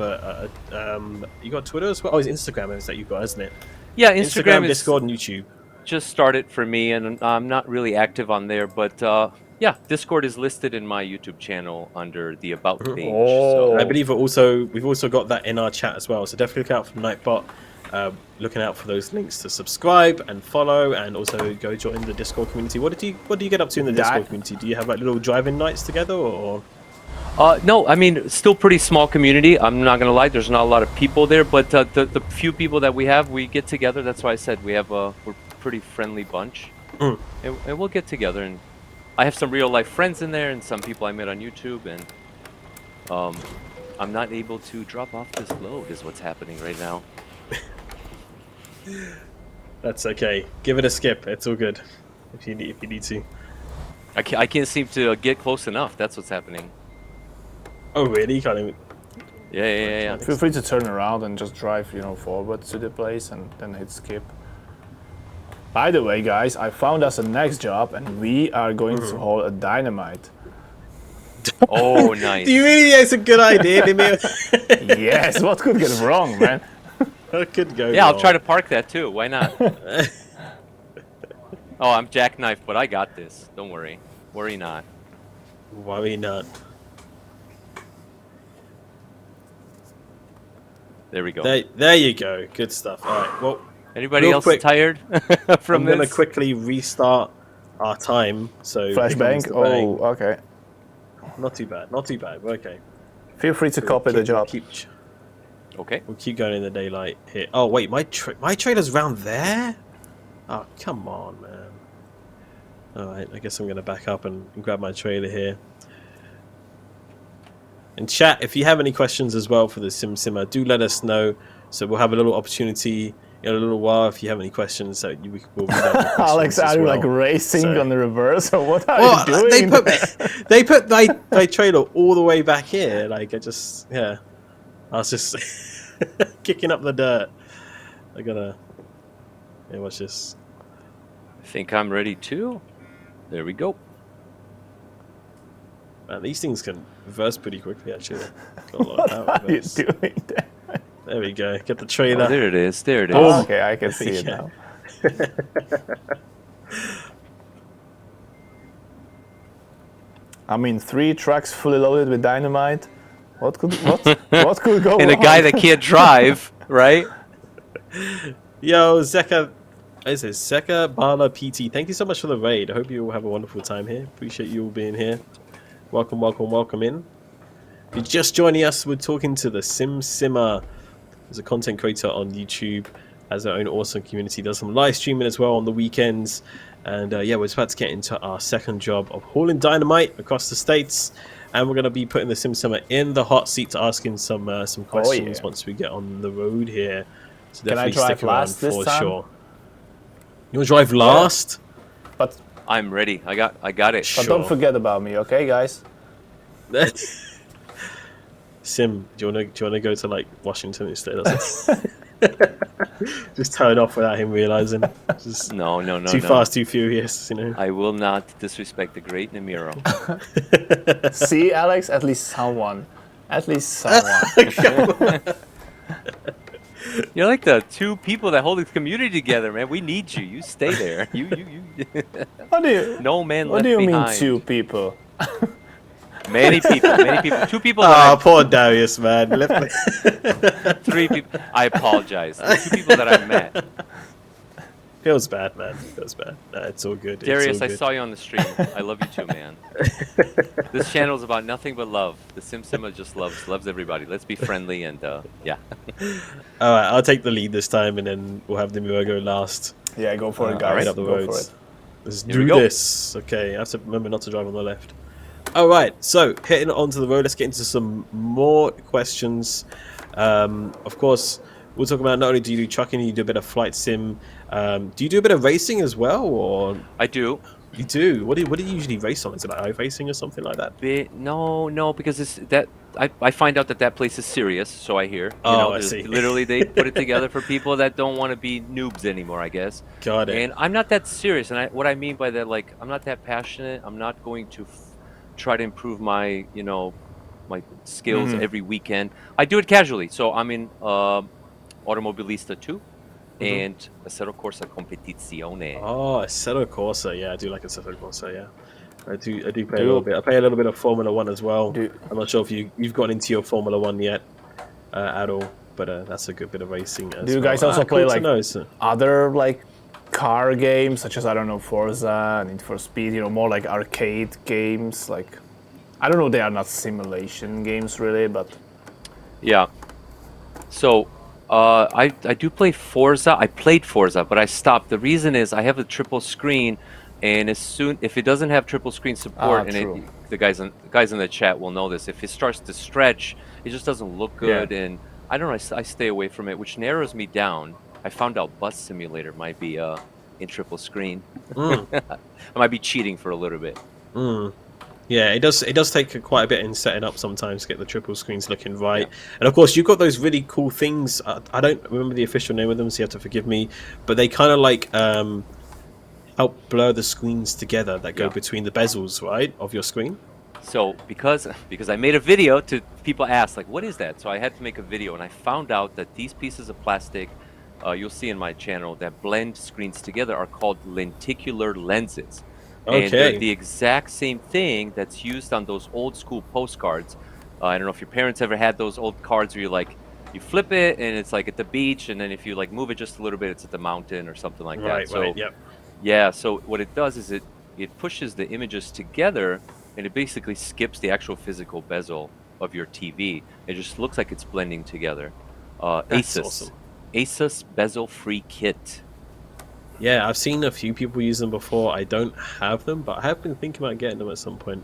you got Twitter as well. Oh, it's Instagram is that you've got, isn't it? Yeah, Instagram is Discord, and YouTube. just started for me, and I'm not really active on there. But yeah, Discord is listed in my YouTube channel under the About page. Oh. So I believe we've also got that in our chat as well. So definitely look out for Nightbot. Looking out for those links to subscribe and follow, and also go join the Discord community. What do you get up to in the Discord community? Do you have like little driving nights together, or? no, I mean, still pretty small community. I'm not gonna lie, there's not a lot of people there, but the few people that we have, we get together. That's why I said we're a pretty friendly bunch, and we'll get together. And I have some real life friends in there, and some people I met on YouTube, and I'm not able to drop off this load. Is what's happening right now. That's okay. Give it a skip. It's all good. If you need to. I can't seem to get close enough. That's what's happening. Oh really? You can't even. Yeah. Feel free to turn around and just drive, forward to the place and then hit skip. By the way, guys, I found us a next job, and we are going to haul a dynamite. Oh, nice. Do you really think it's a good idea, Emil? Yes, what could go wrong, man? That could go. Yeah, I'll wrong. try to park that too. Why not? Oh, I'm jackknife, but I got this. Don't worry. Worry not. Worry not. There we go. There you go. Good stuff. All right. Well, Anybody real else quick, tired from I'm gonna this? quickly restart our time. So Flashbang? the bang. Oh, okay. Not too bad. Not too bad. We're okay. Feel free to copy the job. Okay. We'll keep going in the daylight here. Oh wait, my trailer's round there. Oh come on, man. All right, I guess I'm gonna back up and grab my trailer here. And chat, if you have any questions as well for the Sim Simma, do let us know. So we'll have a little opportunity in a little while if you have any questions. So we'll read out the questions Alex, as are you well. like racing So- on the reverse, or what are Well, you doing? they put my trailer all the way back here. Like I just I was just kicking up the dirt. I gotta. Yeah, watch this. I think I'm ready too. There we go. Man, these things can reverse pretty quickly, actually. Got a lot What of power are you reverse. doing there? There we go. Get the Oh, trailer. there it is. There it is. Oh, okay, I can see it Yeah. now. I mean, 3 trucks fully loaded with dynamite. What could go And a wrong? guy that can't drive, right? Yo, Zeka. Is it Zeka Bala PT? Thank you so much for the raid. I hope you all have a wonderful time here. Appreciate you all being here. Welcome, welcome, welcome in. If you're just joining us, we're talking to the Sim Simma. He's a content creator on YouTube, has their own awesome community, does some live streaming as well on the weekends. And yeah, we're about to get into our second job of hauling dynamite across the states. And we're going to be putting the Sim Simma in the hot seat to asking some questions yeah. once we get on the road here. So Can I definitely drive stick around last this for time? sure. You want to drive last? But I'm ready. I got it. Sure. don't forget about me, okay, guys? Sim, do you want to go to like Washington instead? Or something? Just turn off without him realizing. Just No. too fast, too furious, you know. I will not disrespect the great Namiro. See, Alex? At least someone. At least someone. You're like the 2 people that hold the community together, man. We need you. You stay there. You. What do you, No man what left do you mean behind. 2 people? Many people. 2 people. Ah, That poor Darius, man. 3 people. I apologize. 2 people that I met. Feels bad, man. Feels bad. Nah, it's all good. Darius, it's all I good. saw you on the stream. I love you too, man. This channel is about nothing but love. The Sim Simma just loves everybody. Let's be friendly and yeah. All right, I'll take the lead this time, and then we'll have the Miro go last. Yeah, go for it, Alright. guys. Up the Go roads. for it. Let's Here we do go. this. Okay, I have to remember not to drive on the left. All right, so heading onto the road, let's get into some more questions. Of course, we'll talk about not only do you do trucking, you do a bit of flight sim. Do you do a bit of racing as well, or I do. you do? What do you usually race on? Is it like iRacing or something like that? No, because I find out that place is serious, so I hear. I see. Literally, they put it together for people that don't want to be noobs anymore, I guess. Got it. And I'm not that serious, and what I mean by that, like, I'm not that passionate. I'm not going to try to improve my, my skills every weekend. I do it casually, so I'm in Automobilista 2 and Assetto Corsa Competizione. Oh, Assetto Corsa. Yeah, I do like Assetto Corsa. Yeah, I do play a little bit. I play a little bit of Formula One as well. I'm not sure if you've gotten into your Formula One yet at all, but that's a good bit of racing. As Do you well. guys also play cool to like know, so. other like car games, such as, I don't know, Forza, Need for Speed, more like arcade games? Like, I don't know, they are not simulation games really, but Yeah. So I do play Forza. I played Forza, but I stopped. The reason is I have a triple screen, and if it doesn't have triple screen support, true. the guys in the chat will know this. If it starts to stretch, it just doesn't look good, and I don't know. I stay away from it, which narrows me down. I found out Bus Simulator might be in triple screen. I might be cheating for a little bit. Yeah, it does take quite a bit in setting up sometimes to get the triple screens looking right. And of course, you've got those really cool things. I don't remember the official name of them, so you have to forgive me. But they kind of like help blur the screens together that go between the bezels, right, of your screen. So because I made a video, to people ask like, what is that? So I had to make a video, and I found out that these pieces of plastic, you'll see in my channel, that blend screens together are called lenticular lenses. Okay. And they're the exact same thing that's used on those old school postcards. I don't know if your parents ever had those old cards where you flip it and it's like at the beach, and then if you like move it just a little bit, it's at the mountain or something like that. So Right, yep. yeah, so what it does is it pushes the images together, and it basically skips the actual physical bezel of your TV. It just looks like it's blending together. That's Asus. awesome. Asus bezel-free kit. Yeah, I've seen a few people use them before. I don't have them, but I have been thinking about getting them at some point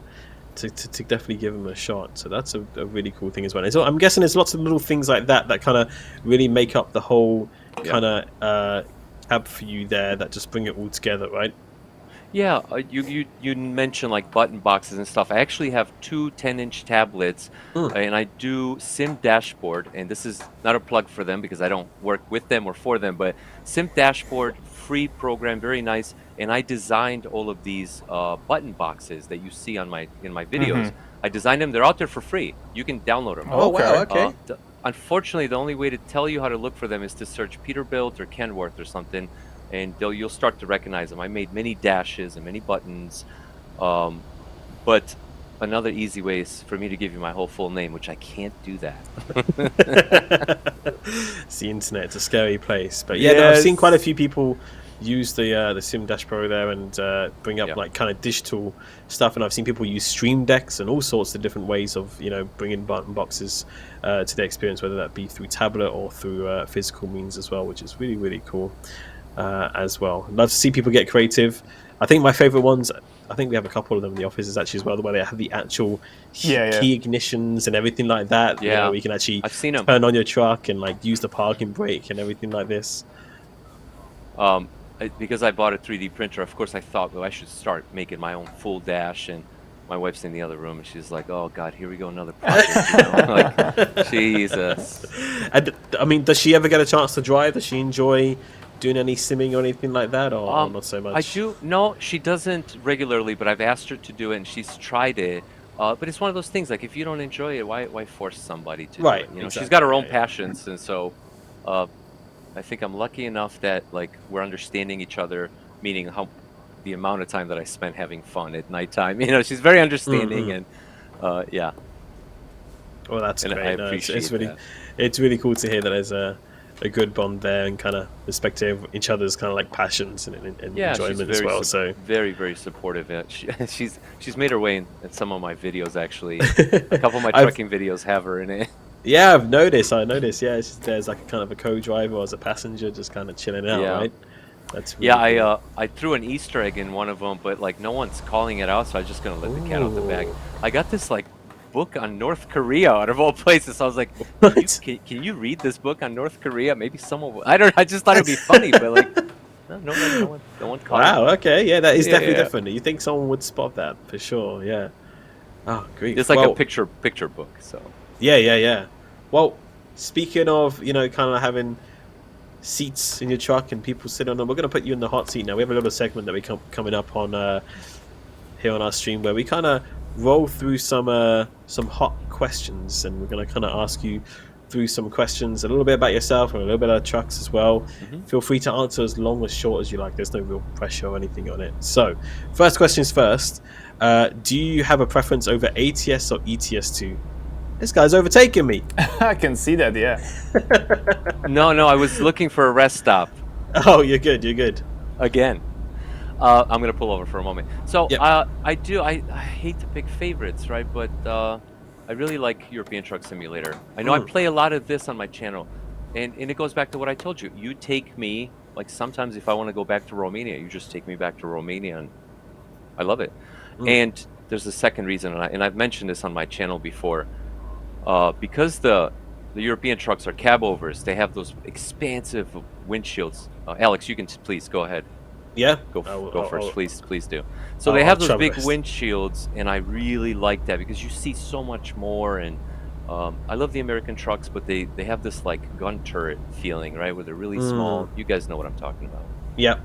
to definitely give them a shot. So that's a really cool thing as well. So I'm guessing there's lots of little things like that kind of really make up the whole kind of app for you there, that just bring it all together, right? Yeah, you mentioned like button boxes and stuff. I actually have two 10-inch tablets, Mm. and I do Sim Dashboard. And this is not a plug for them because I don't work with them or for them, but Sim Dashboard, free program, very nice. And I designed all of these button boxes that you see on my videos. I designed them. They're out there for free. You can download them. Oh wow, Okay. okay. Unfortunately, the only way to tell you how to look for them is to search Peterbilt or Kenworth or something, and you'll start to recognize them. I made many dashes and many buttons, um, but another easy way is for me to give you my whole full name, which I can't do that. It's the internet. It's a scary place. But yeah, no, I've seen quite a Yes. few people use the Sim Dash Pro there and bring up Yeah. like kind of digital stuff. And I've seen people use Stream Decks and all sorts of different ways of bringing button boxes to their experience, whether that be through tablet or through physical means as well, which is really really cool as well. Love to see people get creative. I think my favorite ones. I think we have a couple of them in the office actually as well, where they have the actual Yeah. key ignitions and everything like that. Yeah. Where you can actually I've seen them. turn on your truck and like use the parking brake and everything like this. Because I bought a 3D printer, of course I thought, well, I should start making my own full dash. And my wife's in the other room, and she's like, "Oh God, here we go, another project." Like, Jesus. And I mean, does she ever get a chance to drive? Does she enjoy doing any simming or anything like that, or not so much? I do. No, she doesn't regularly, but I've asked her to do it, and she's tried it. But it's one of those things. Like, if you don't enjoy it, why force somebody to do Right, it? You know, she's exactly, got her own yeah. passions, and so uh, I think I'm lucky enough that like we're understanding each other, meaning how the amount of time that I spent having fun at nighttime. You know, she's very understanding, and yeah, Well, that's and I great. No, it's appreciate really, that. it's really cool to hear that there's a good bond there and kind of respecting each other's kind of like passions and Yeah, she's enjoyment as well. So very, very supportive. She's made her way in some of my videos actually. A couple of my I've trucking videos have her in it. yeah, I've noticed. I noticed. Yeah, there's like a kind of a co-driver or as a passenger, just kind of chilling out, Yeah. right? That's Yeah, really cool. I threw an Easter egg in one of them, but like no one's calling it out, so I was just gonna let the cat out the bag. Ooh. I got this like book on North Korea out of all places. So I was like, What? can you read this book on North Korea? Maybe someone will. I don't. I just thought it'd be funny, but like, no one's calling. Wow. Okay. Yeah, that is definitely Yeah, different. You think someone would spot that for sure? Yeah. Oh, great. it's like a Well, picture book. So yeah. Well, speaking of, kind of having seats in your truck and people sit on them, we're going to put you in the hot seat now. We have a little segment that we coming up on here on our stream where we kind of roll through some hot questions, and we're going to kind of ask you through some questions, a little bit about yourself and a little bit about trucks as well. Feel free to answer as long or short as you like. There's no real pressure or anything on it. So, first questions first. Do you have a preference over ATS or ETS2? This guy's overtaking me. I can see that. Yeah. no, I was looking for a rest stop Oh, you're good. You're good. again. I'm gonna pull over for a moment. So Yep. I do. I hate to pick favorites, right? But I really like European Truck Simulator. I know I play a lot of this on my channel, and it goes back to what I told you. You take me like sometimes if I want to go back to Romania, you just take me back to Romania, and I love it. And there's a second reason, and I've mentioned this on my channel before. Because the European trucks are cab overs, they have those expansive windshields. Alex, you can please go ahead. Yeah. Go first, please do. So they I'll have those try my big best. windshields, and I really like that because you see so much more. And I love the American trucks, but they have this like gun turret feeling, right? Where they're really small. You guys know what I'm talking about. Yeah.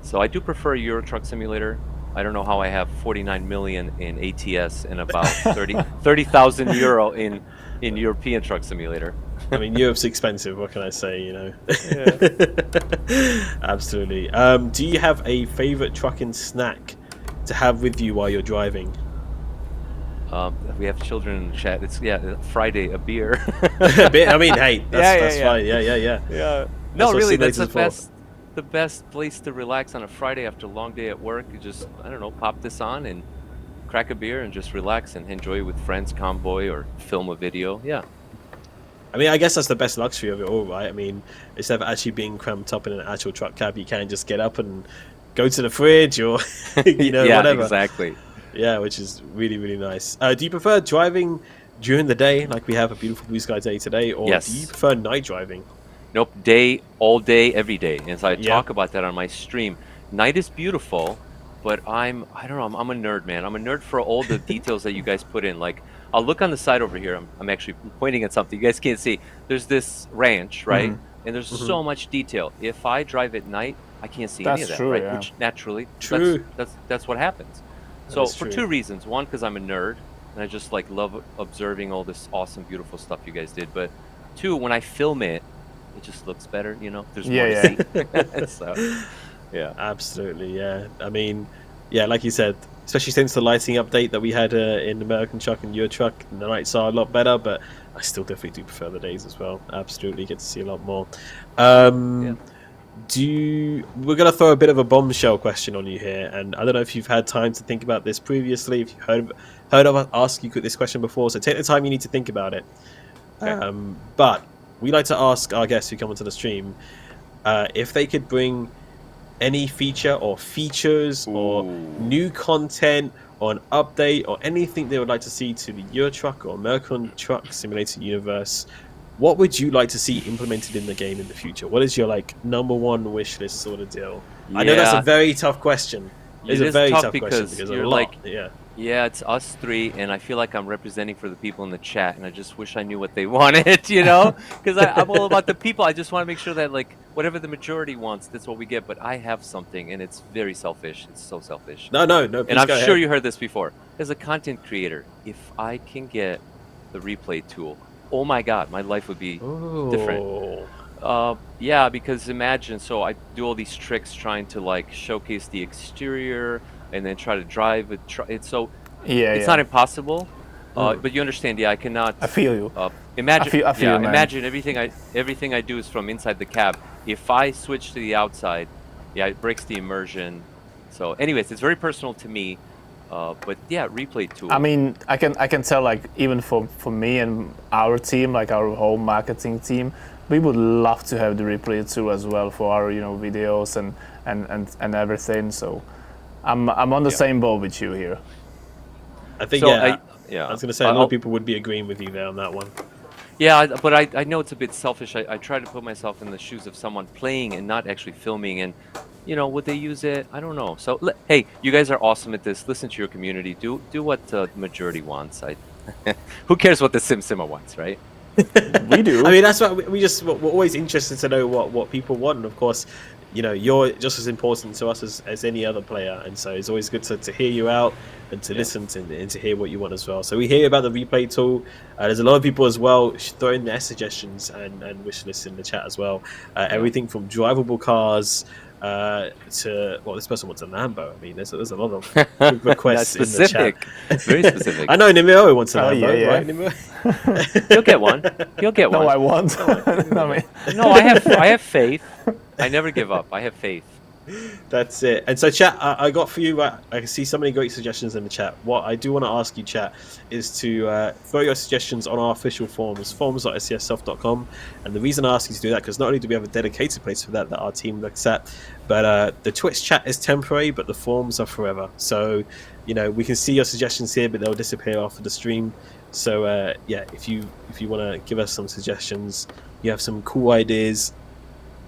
So I do prefer Euro Truck Simulator. I don't know how I have 49 million in ATS and about 30,000 euro in European Truck Simulator. I mean, Europe's expensive. What can I say? Absolutely. Do you have a favorite trucking snack to have with you while you're driving? We have children in the chat. It's Friday, a beer. A bit. I mean, hey, that's Yeah. fine. Yeah. Yeah. That's No, what really, that's simulators are for. the best place to relax on a Friday after a long day at work. You just, I don't know, pop this on and crack a beer and just relax and enjoy it with friends, convoy, or film a video. Yeah. I mean, I guess that's the best luxury of it all, right? I mean, instead of actually being cramped up in an actual truck cab, you can just get up and go to the fridge or, Yeah, whatever. exactly. Yeah, which is really, really nice. Do you prefer driving during the day, like we have a beautiful blue sky day today, or Yes. do you prefer night driving? Nope, all day, every day. And so I Yeah. talk about that on my stream. Night is beautiful, but I don't know. I'm a nerd, man. I'm a nerd for all the details that you guys put in. Like, I'll look on the side over here. I'm actually pointing at something you guys can't see. There's this ranch, right? And there's Mhm. so much detail. If I drive at night, I can't see any That's of that, true, right? yeah. Which naturally, True. that's what happens. That So is for true. two reasons. One, because I'm a nerd and I just like love observing all this awesome, beautiful stuff you guys did. But two, when I film it, it just looks better. You know, there's more Yeah, to see. So yeah. Absolutely, yeah. I mean, yeah, like you said, especially since the lighting update that we had in American Truck and Euro Truck, the nights are a lot better, but I still definitely do prefer the days as well. Absolutely, get to see a lot more. Yeah. We're gonna throw a bit of a bombshell question on you here, and I don't know if you've had time to think about this previously, if you've heard of us ask you this question before, so take the time you need to think about it. Okay. But we like to ask our guests who come onto the stream if they could bring any feature or features or Ooh. new content or an update or anything they would like to see to the Euro Truck or American Truck Simulator universe, what would you like to see implemented in the game in the future? What is your like #1 wish list sort of deal? I know that's a Yeah, very tough question. It's it a is very tough tough question because because a you're lot. like, Yeah. yeah, it's us three, and I feel like I'm representing for the people in the chat, and I just wish I knew what they wanted, you know? Because I'm all about the people. I just want to make sure that, like, whatever the majority wants, that's what we get. But I have something, and it's very selfish. It's so selfish. No, no, no. And Please I'm go sure ahead. you heard this before. As a content creator, if I can get the replay tool, oh my God, my life would be different. Oh. Yeah, because imagine, so I do all these tricks trying to like showcase the exterior and then try to drive it. It's so yeah, it's not yeah. impossible, Mm. but you understand. Yeah, I cannot I feel you. imagine. I feel Yeah, you, man. imagine everything I do is from inside the cab. If I switch to the outside, yeah, it breaks the immersion. So, anyways, it's very personal to me. But yeah, replay tool. I mean, I can tell, like, even for me and our team, like our whole marketing team, we would love to have the replay tool as well for our videos and everything. So I'm on the same boat with you here. I think So yeah. yeah, I was gonna say a lot of people would be agreeing with you there on that one. Yeah, but I know it's a bit selfish. I try to put myself in the shoes of someone playing and not actually filming. And, would they use it? I don't know. So, hey, you guys are awesome at this. Listen to your community. Do what the majority wants. Who cares what the Sim Simma wants, right? We do. I mean, that's what we're always interested to know what people want. And of course, you're just as important to us as any other player. And so it's always good to hear you out and to listen to and to hear what you want as well. So we hear about the replay tool. There's a lot of people as well throwing their suggestions and wish lists in the chat as well. Everything from drivable cars to, well, this person wants a Lambo. I mean, there's a lot of good requests That's in the chat. specific. Very specific. I know Nimio wants a Oh, Lambo, yeah. right? Nimio? He'll get one. He'll get one. No, I won't. I mean, No, I have faith. I never give up. I have faith. That's it. And so, chat, I got for you. I can see so many great suggestions in the chat. What I do want to ask you, chat, is to throw your suggestions on our official forums.scssoft.com. And the reason I ask you to do that, because not only do we have a dedicated place for that our team looks at, but the Twitch chat is temporary, but the forums are forever. So, we can see your suggestions here, but they'll disappear after the stream. So, yeah, if you want to give us some suggestions, you have some cool ideas,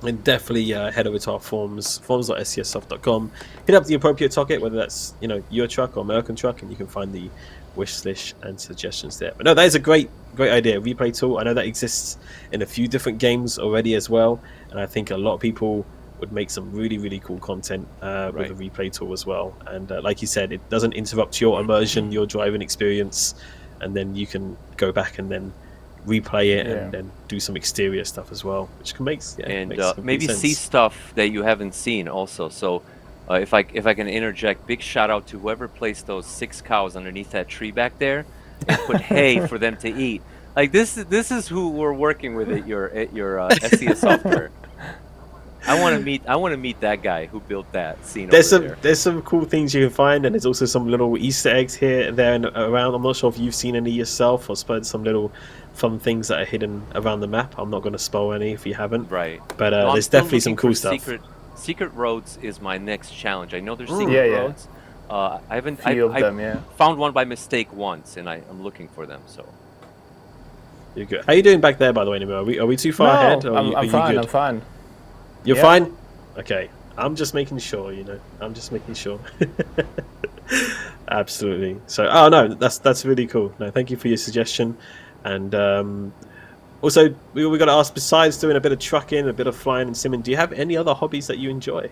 and definitely head over to our forums.scssoft.com. Hit up the appropriate topic, whether that's Euro Truck or American Truck, and you can find the wish list and suggestions there. But no, that is a great idea. Replay tool. I know that exists in a few different games already as well, and I think a lot of people would make some really, really cool content with a replay tool as well. And like you said, it doesn't interrupt your immersion, your driving experience, and then you can go back and then replay it and then do some exterior stuff as well, which can make maybe sense. see stuff that you haven't seen also. So if I can interject, big shout out to whoever placed those 6 cows underneath that tree back there and put hay for them to eat. Like this is who we're working with at your SCS software. I want to meet that guy who built that scene. There's some cool things you can find, and there's also some little Easter eggs here, there, and around. I'm not sure if you've seen any yourself, or spotted some little fun things that are hidden around the map. I'm not going to spoil any if you haven't. Right. But No, there's definitely some cool stuff. Secret roads is my next challenge. I know there's secret roads. I haven't. I found one by mistake once, and I'm looking for them. So. You're good. How are you doing back there, by the way, Nemo? Are we too far ahead? Or I'm fine. good? I'm fine. You're fine? Okay. I'm just making sure, you know. I'm just making sure. Absolutely. So, oh no, that's really cool. No, thank you for your suggestion. And also, we got to ask. Besides doing a bit of trucking, a bit of flying and simming, do you have any other hobbies that you enjoy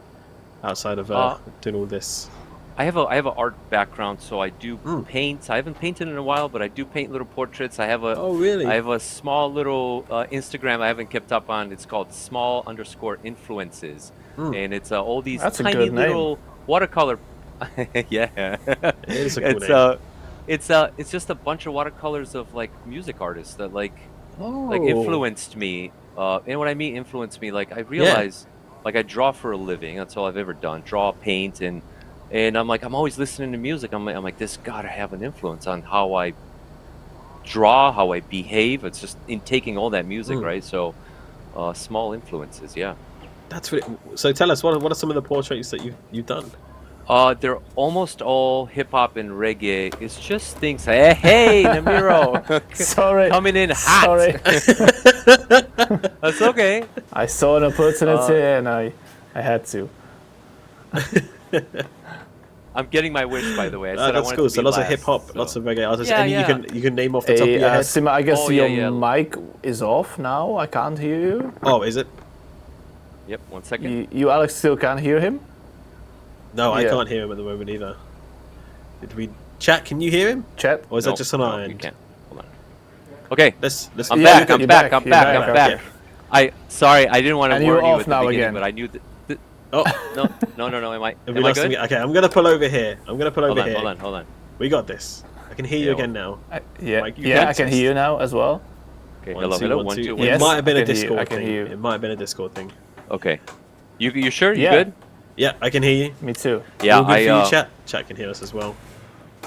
outside of Uh, doing all this? I have an art background, so I do Mm. paint. I haven't painted in a while, but I do paint little portraits. Oh, I really? have a small little Instagram I haven't kept up on. It's called small_influences, Mm. and it's all these That's a tiny good name. little watercolor. Yeah, It is a cool it's name. it's just a bunch of watercolors of like music artists that like Oh, influenced me. And what I mean influenced me, like I yeah. realized, like I draw for a living. That's all I've ever done. Draw, paint, and I'm like I'm always listening to music. I'm like this gotta have an influence on how I draw, how I behave. It's just in taking all that music, Mm. right? So small influences, yeah. That's really. So tell us, what are some of the portraits that you've done? They're almost all hip hop and reggae. It's just things. Hey, Namiro, Sorry, coming in hot. sorry. That's okay. I saw an opportunity Uh, and I had to. I'm getting my wish, by the way. I said I That's wanted cool. to So be lots of hip hop, last. lots So of reggae artists. yeah, Any yeah. you can name off the top of Hey, your head? Sima, I guess Oh your yeah. mic is off now. I can't hear you. Oh, is it? Yep. 1 second. You Alex, still can't hear him? No, I Yeah. can't hear him at the moment either. Did we chat? Can you hear him, Chat? or is No, that just on our no, you end? can't. Hold on. Okay. Let's. I'm Yeah, back. you're I'm back, back. I'm you're back. back, I'm okay. back. Sorry. I didn't want to And you're warn you off at the now beginning, again. but I knew that. Oh, No. Am I? have we Am I lost him? good? Okay, I'm gonna pull over here. I'm gonna pull over here. Hold on. We got this. I can hear you Yeah, again now. Yeah, Mike, you yeah, can I can test. hear you now as well. Okay. One, Hello. two, Hello. one, One, two. two, It Yes, might have been I a can hear you, I Discord can thing. hear you. It might have been a Discord thing. Okay. You sure? You Yeah. good? Yeah, I can hear you. Me too. Yeah. All good for you, I chat. Chat can hear us as well.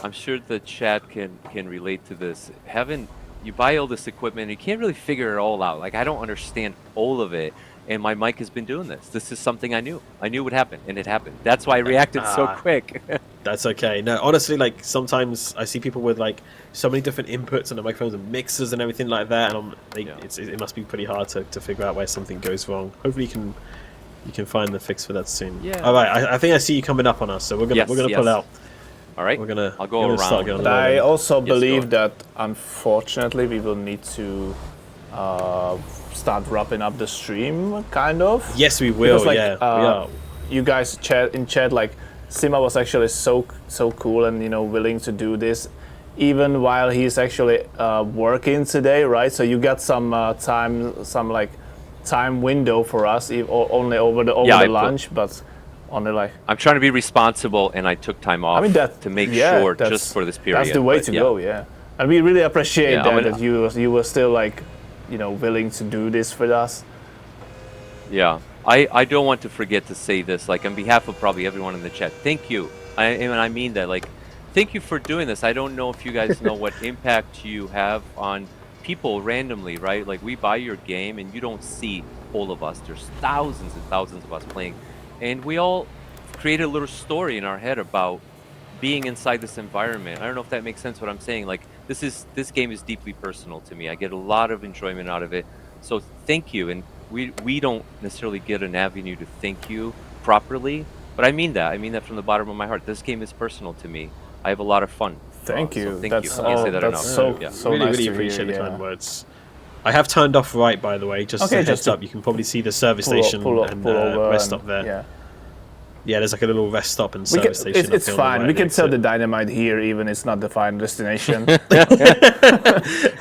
I'm sure the chat can relate to this. You buy all this equipment, and you can't really figure it all out. Like I don't understand all of it, and my mic has been doing this. This is something I knew. I knew would happen, and it happened. That's why I reacted so Ah, quick. that's okay. No, honestly, like sometimes I see people with like so many different inputs on the microphones and mixers and everything like that, and Yeah. it must be pretty hard to figure out where something goes wrong. Hopefully, you can find the fix for that soon. Yeah. All right, I think I see you coming up on us, so we're gonna pull Yes. out. All right. We're gonna I'll go we're gonna start around. going But I rolling. also go believe on. that unfortunately we will need to start wrapping up the stream, kind of. Yes, we will. Because, like, Yeah, we are. You guys in chat, like Sima was actually so cool and willing to do this, even while he's actually working today, right? So you got some time window for us, only over the Yeah, lunch, but only like. I'm trying to be responsible, and I took time off I mean that to make yeah, sure that's- just for this period. That's the way but to yeah. go, yeah. And we really appreciate Yeah, that you were still like, willing to do this for us. Yeah, I don't want to forget to say this, like on behalf of probably everyone in the chat. Thank you, and I mean that. Like, thank you for doing this. I don't know if you guys know what impact you have on people randomly, right? Like we buy your game and you don't see all of us. There's thousands and thousands of us playing, and we all created a little story in our head about being inside this environment. I don't know if that makes sense what I'm saying. Like this game is deeply personal to me. I get a lot of enjoyment out of it. So thank you. And we don't necessarily get an avenue to thank you properly, but I mean that. I mean that from the bottom of my heart. This game is personal to me. I have a lot of fun. Thank you. So thank That's you. Can't say that that's enough. so Yeah. so really, nice really to appreciate hear, the yeah. kind words. I have turned off right, by the way, just Okay, as a heads just to up. You can probably see the service Pull, station pull, and pull over rest and- stop there. Yeah. Yeah, there's like a little rest stop and We service can, station. up it's here on the fine. right We can next sell to the it. dynamite here, even it's not the final destination.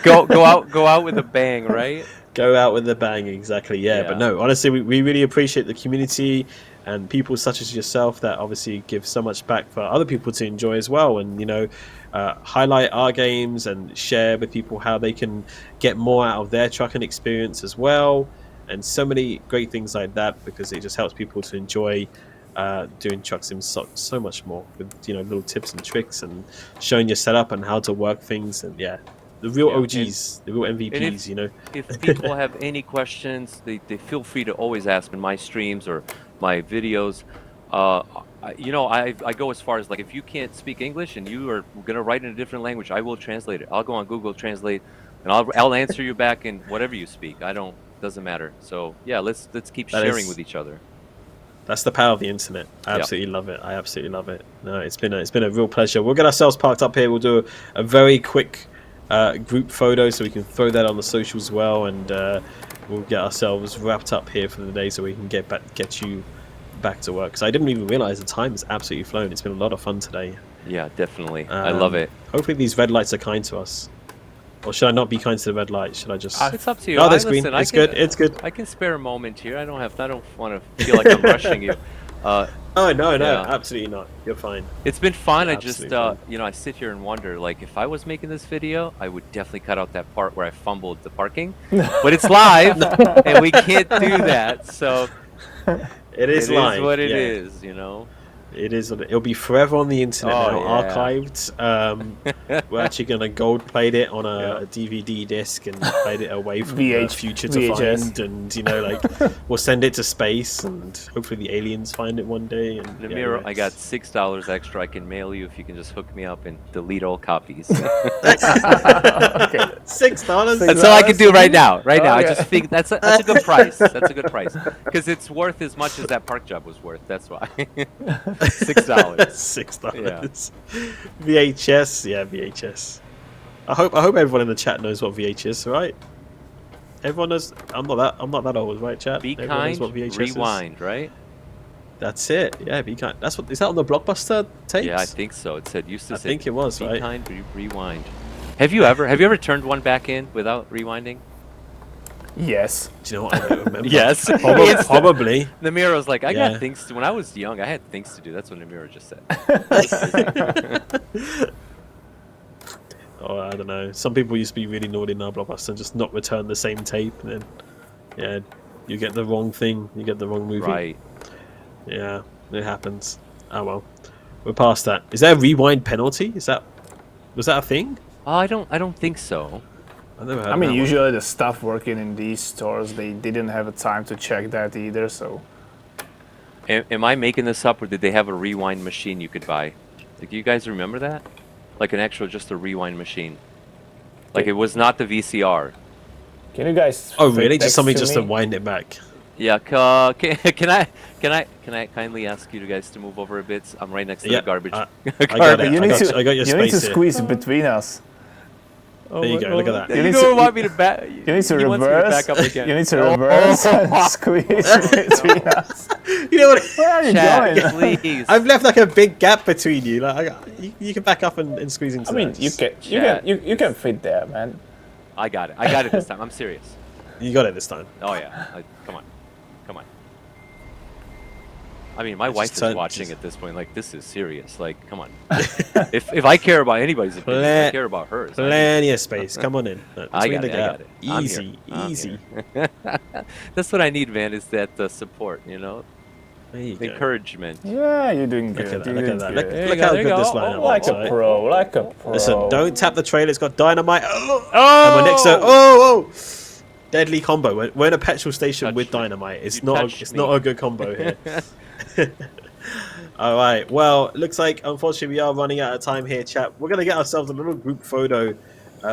Go out with a bang, right? Go out with a bang, exactly. Yeah, Yeah. but no, honestly, we really appreciate the community and people such as yourself that obviously give so much back for other people to enjoy as well, and highlight our games and share with people how they can get more out of their trucking experience as well, and so many great things like that, because it just helps people to enjoy doing truck sims so much more with little tips and tricks and showing your setup and how to work things, and yeah, the real Yeah, OGs, the real MVPs, If people have any questions, they feel free to always ask in my streams or my videos. I go as far as like if you can't speak English and you are gonna write in a different language, I will translate it. I'll go on Google Translate, and I'll answer you back in whatever you speak. Doesn't matter. So yeah, let's keep That sharing is- with each other. That's the power of the internet. I absolutely love it. I absolutely love it. No, it's been a real pleasure. We'll get ourselves parked up here. We'll do a very quick group photo so we can throw that on the socials as well, and we'll get ourselves wrapped up here for the day so we can get you back to work. Because I didn't even realize the time has absolutely flown. It's been a lot of fun today. Yeah, definitely. I love it. Hopefully these red lights are kind to us. Or should I not be kind to the red light? Should I just? It's up to you. Oh, that's green. It's good. It's good. I can spare a moment here. I don't want to feel like I'm rushing you. Oh no, yeah. absolutely not. You're fine. It's been fun. Yeah, I just, fine. you know, I sit here and wonder, like, if I was making this video, I would definitely cut out that part where I fumbled the parking. But it's live, and we can't do that. So it is live. What it is, you know. It is. It'll be forever on the internet now, archived. We're actually gonna gold plate it on a DVD disc and plate it away from the future to find, and you know, like we'll send it to space, and hopefully the aliens find it one day. And Namiro, I got $6 extra. I can mail you if you can just hook me up and delete all copies. $6. That's all I can do right now. I just think that's a good price. That's a good price because it's worth as much as that park job was worth. That's why. $6. $6. VHS, yeah, VHS. I hope everyone in the chat knows what VHS is, right? Everyone knows. I'm not that old, right, chat? Be everyone kind. Knows what VHS rewind, is. Right? That's it. Yeah, be kind. That's what is that on the Blockbuster tapes? Yeah, I think so. It said used to. I think it was be right. Kind, rewind. Have you ever turned one back in without rewinding? Yes. Do you know what I don't remember? Yes. Probably. Namiro's like, I got things to. When I was young, I had things to do. That's what Namiro just said. Oh, I don't know. Some people used to be really naughty in our Blockbuster and just not return the same tape, and then you get the wrong thing. You get the wrong movie. Right. Yeah, it happens. Oh well, we're past that. Is there a rewind penalty? Was that a thing? I don't think so. I mean, usually the staff working in these stores, they didn't have a time to check that either. So, am I making this up, or did they have a rewind machine you could buy? Like, do you guys remember that? Like an actual, just a rewind machine. Like it was not the VCR. Can you guys? Oh really? Just something just to wind it back. Yeah. Can I kindly ask you guys to move over a bit? I'm right next to the garbage. I got it. I got your space. You need to here. squeeze between us. There you go. Look at that. You don't want me to back. You need to reverse. Back up again. You need to reverse and squeeze between us. You know what? Where are you going? Please. I've left like a big gap between you. Like you can back up and squeeze into. I mean, you can fit there, man. I got it. I got it this time. I'm serious. You got it this time. Oh yeah. Come on. I mean, my wife is watching at this point. Like, this is serious. Like, come on. if I care about anybody's opinion, I care about hers. Plenty of space. Come on in. I got it. Easy. That's what I need, man. Is that support? You know, there you encouragement. Go. Yeah, you're doing good. Look at that. Look how good this lineup is. Like a pro. Listen, don't tap the trailer. It's got dynamite. Oh! And we're next to oh! Deadly combo. We're in a petrol station with dynamite. It's not a good combo here. All right. Well, looks like unfortunately we are running out of time here, chat. We're gonna get ourselves a little group photo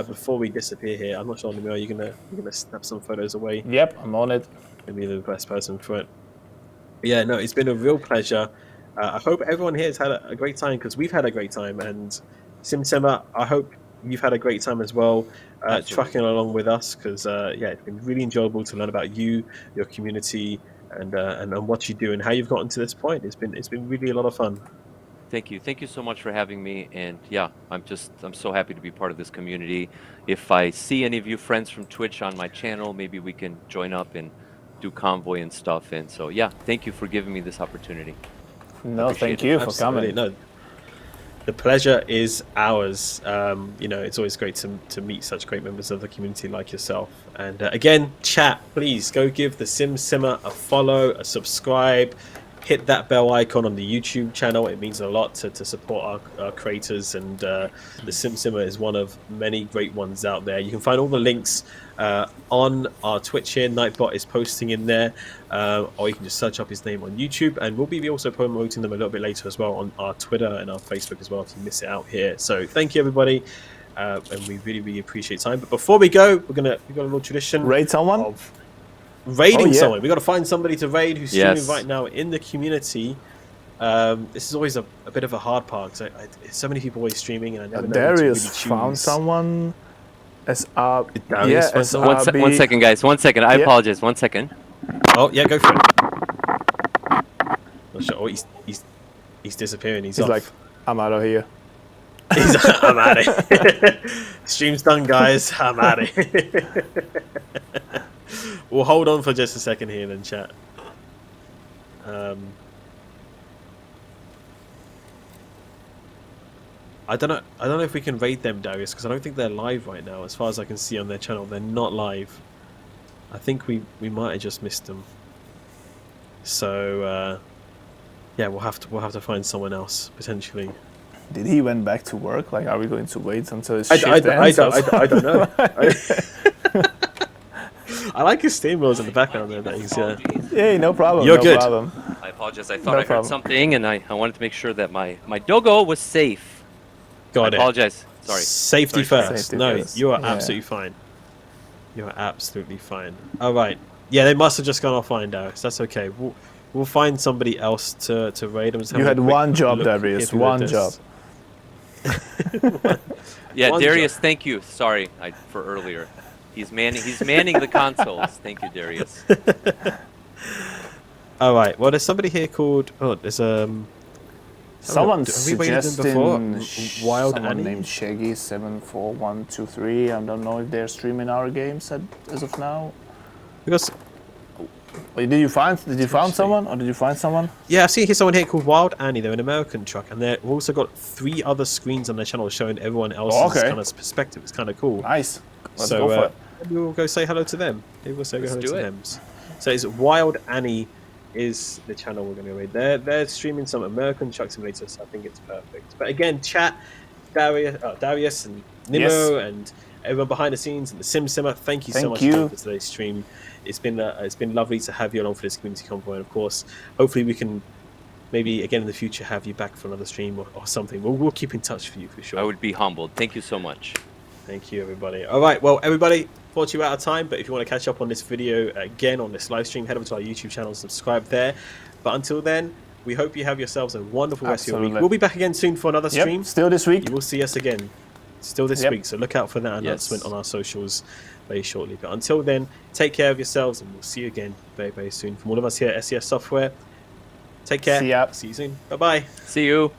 before we disappear here. I'm not sure, Namir, you're gonna snap some photos away. Yep, I'm on it. Maybe the best person for it. But yeah, no, it's been a real pleasure. I hope everyone here has had a great time because we've had a great time, and Sim Simma, I hope you've had a great time as well, trucking along with us because it's been really enjoyable to learn about you, your community. And what you do and how you've gotten to this point. It's been really a lot of fun. Thank you so much for having me. And yeah, I'm so happy to be part of this community. If I see any of you friends from Twitch on my channel, maybe we can join up and do convoy and stuff. And so yeah, thank you for giving me this opportunity. No, thank you for coming. No, the pleasure is ours. It's always great to meet such great members of the community like yourself. And again, chat, please go give the Sim Simma a follow, a subscribe, hit that bell icon on the YouTube channel. It means a lot to support our creators, and the Sim Simma is one of many great ones out there. You can find all the links on our Twitch here. Nightbot is posting in there, or you can just search up his name on YouTube, and we'll be also promoting them a little bit later as well on our Twitter and our Facebook as well if you miss it out here. So thank you everybody, and we really appreciate time. But before we go, we've got a little tradition. Rate someone. raiding Oh, yeah. someone. We got to find somebody to raid who's streaming Yes. right now in the community. This is always a bit of a hard part because so many people always streaming, and I never know who to really Darius choose. found someone. SR. Darius Yeah, find One, someone? one second, guys. 1 second. I Yeah. apologize. 1 second. Oh yeah, go for it. Not sure. Oh, he's disappearing. He's off. like, I'm out of here. I'm at it. Stream's done, guys. I'm at it. We'll hold on for just a second here, then chat. I don't know if we can raid them, Darius, because I don't think they're live right now. As far as I can see on their channel, they're not live. I think we might have just missed them. So yeah, we'll have to find someone else potentially. Did he went back to work? Like, are we going to wait until his I shift ends? don't know. I like his steam wheels in the background there. That he's Yeah, no problem. You're no good. Problem. I apologize. I thought No I heard problem. something, and I wanted to make sure that my doggo was safe. got I it. apologize. Sorry. Safety Sorry. first. Safety No, first. you are Yeah. absolutely fine. You are absolutely fine. All right. Yeah, they must have just gone offline, Darius. That's okay. We'll find somebody else to raid. I'm just You having had a quick one job, look Darius. if we One did job. this. Yeah, One Darius, job. thank you. Sorry for earlier. He's manning the consoles. Thank you, Darius. All right. Well, there's somebody here called. Oh, there's Someone have we raided them suggesting before? Wild someone Annie? named Shaggy74123. I don't know if they're streaming our games as of now. Because Wait, did you find Interesting. someone, or did you find someone? yeah, I've seen here someone here called Wild Annie. They're an American truck, and they've also got 3 other screens on their channel showing everyone else's okay. kind of perspective. It's kind of cool. Nice. Let's So go for it. maybe we'll go say hello to them. Maybe we'll say Let's hello do to it. them. So it's Wild Annie is the channel we're going to read. They're streaming some American Truck Simulator, so I think it's perfect. But again, chat, Darius and Nemo Yes. and everyone behind the scenes and the Sim Simma, thank you so Thank much you. for today's stream. It's been lovely to have you along for this community convo, and of course, hopefully we can maybe again in the future have you back for another stream or something. We'll keep in touch for you for sure. I would be humbled. Thank you so much. Thank you, everybody. All right, well, everybody, thought you were out of time, but if you want to catch up on this video again on this live stream, head over to our YouTube channel and subscribe there. But until then, we hope you have yourselves a wonderful rest of your week. Absolutely. We'll be back again soon for another stream. Yep, still this week. You will see us again still this Yep. week, so look out for that announcement Yes. on our socials very shortly. But until then, take care of yourselves, and we'll see you again very, very soon. From all of us here at SES Software, take care. See ya. See you soon. Bye-bye. See you.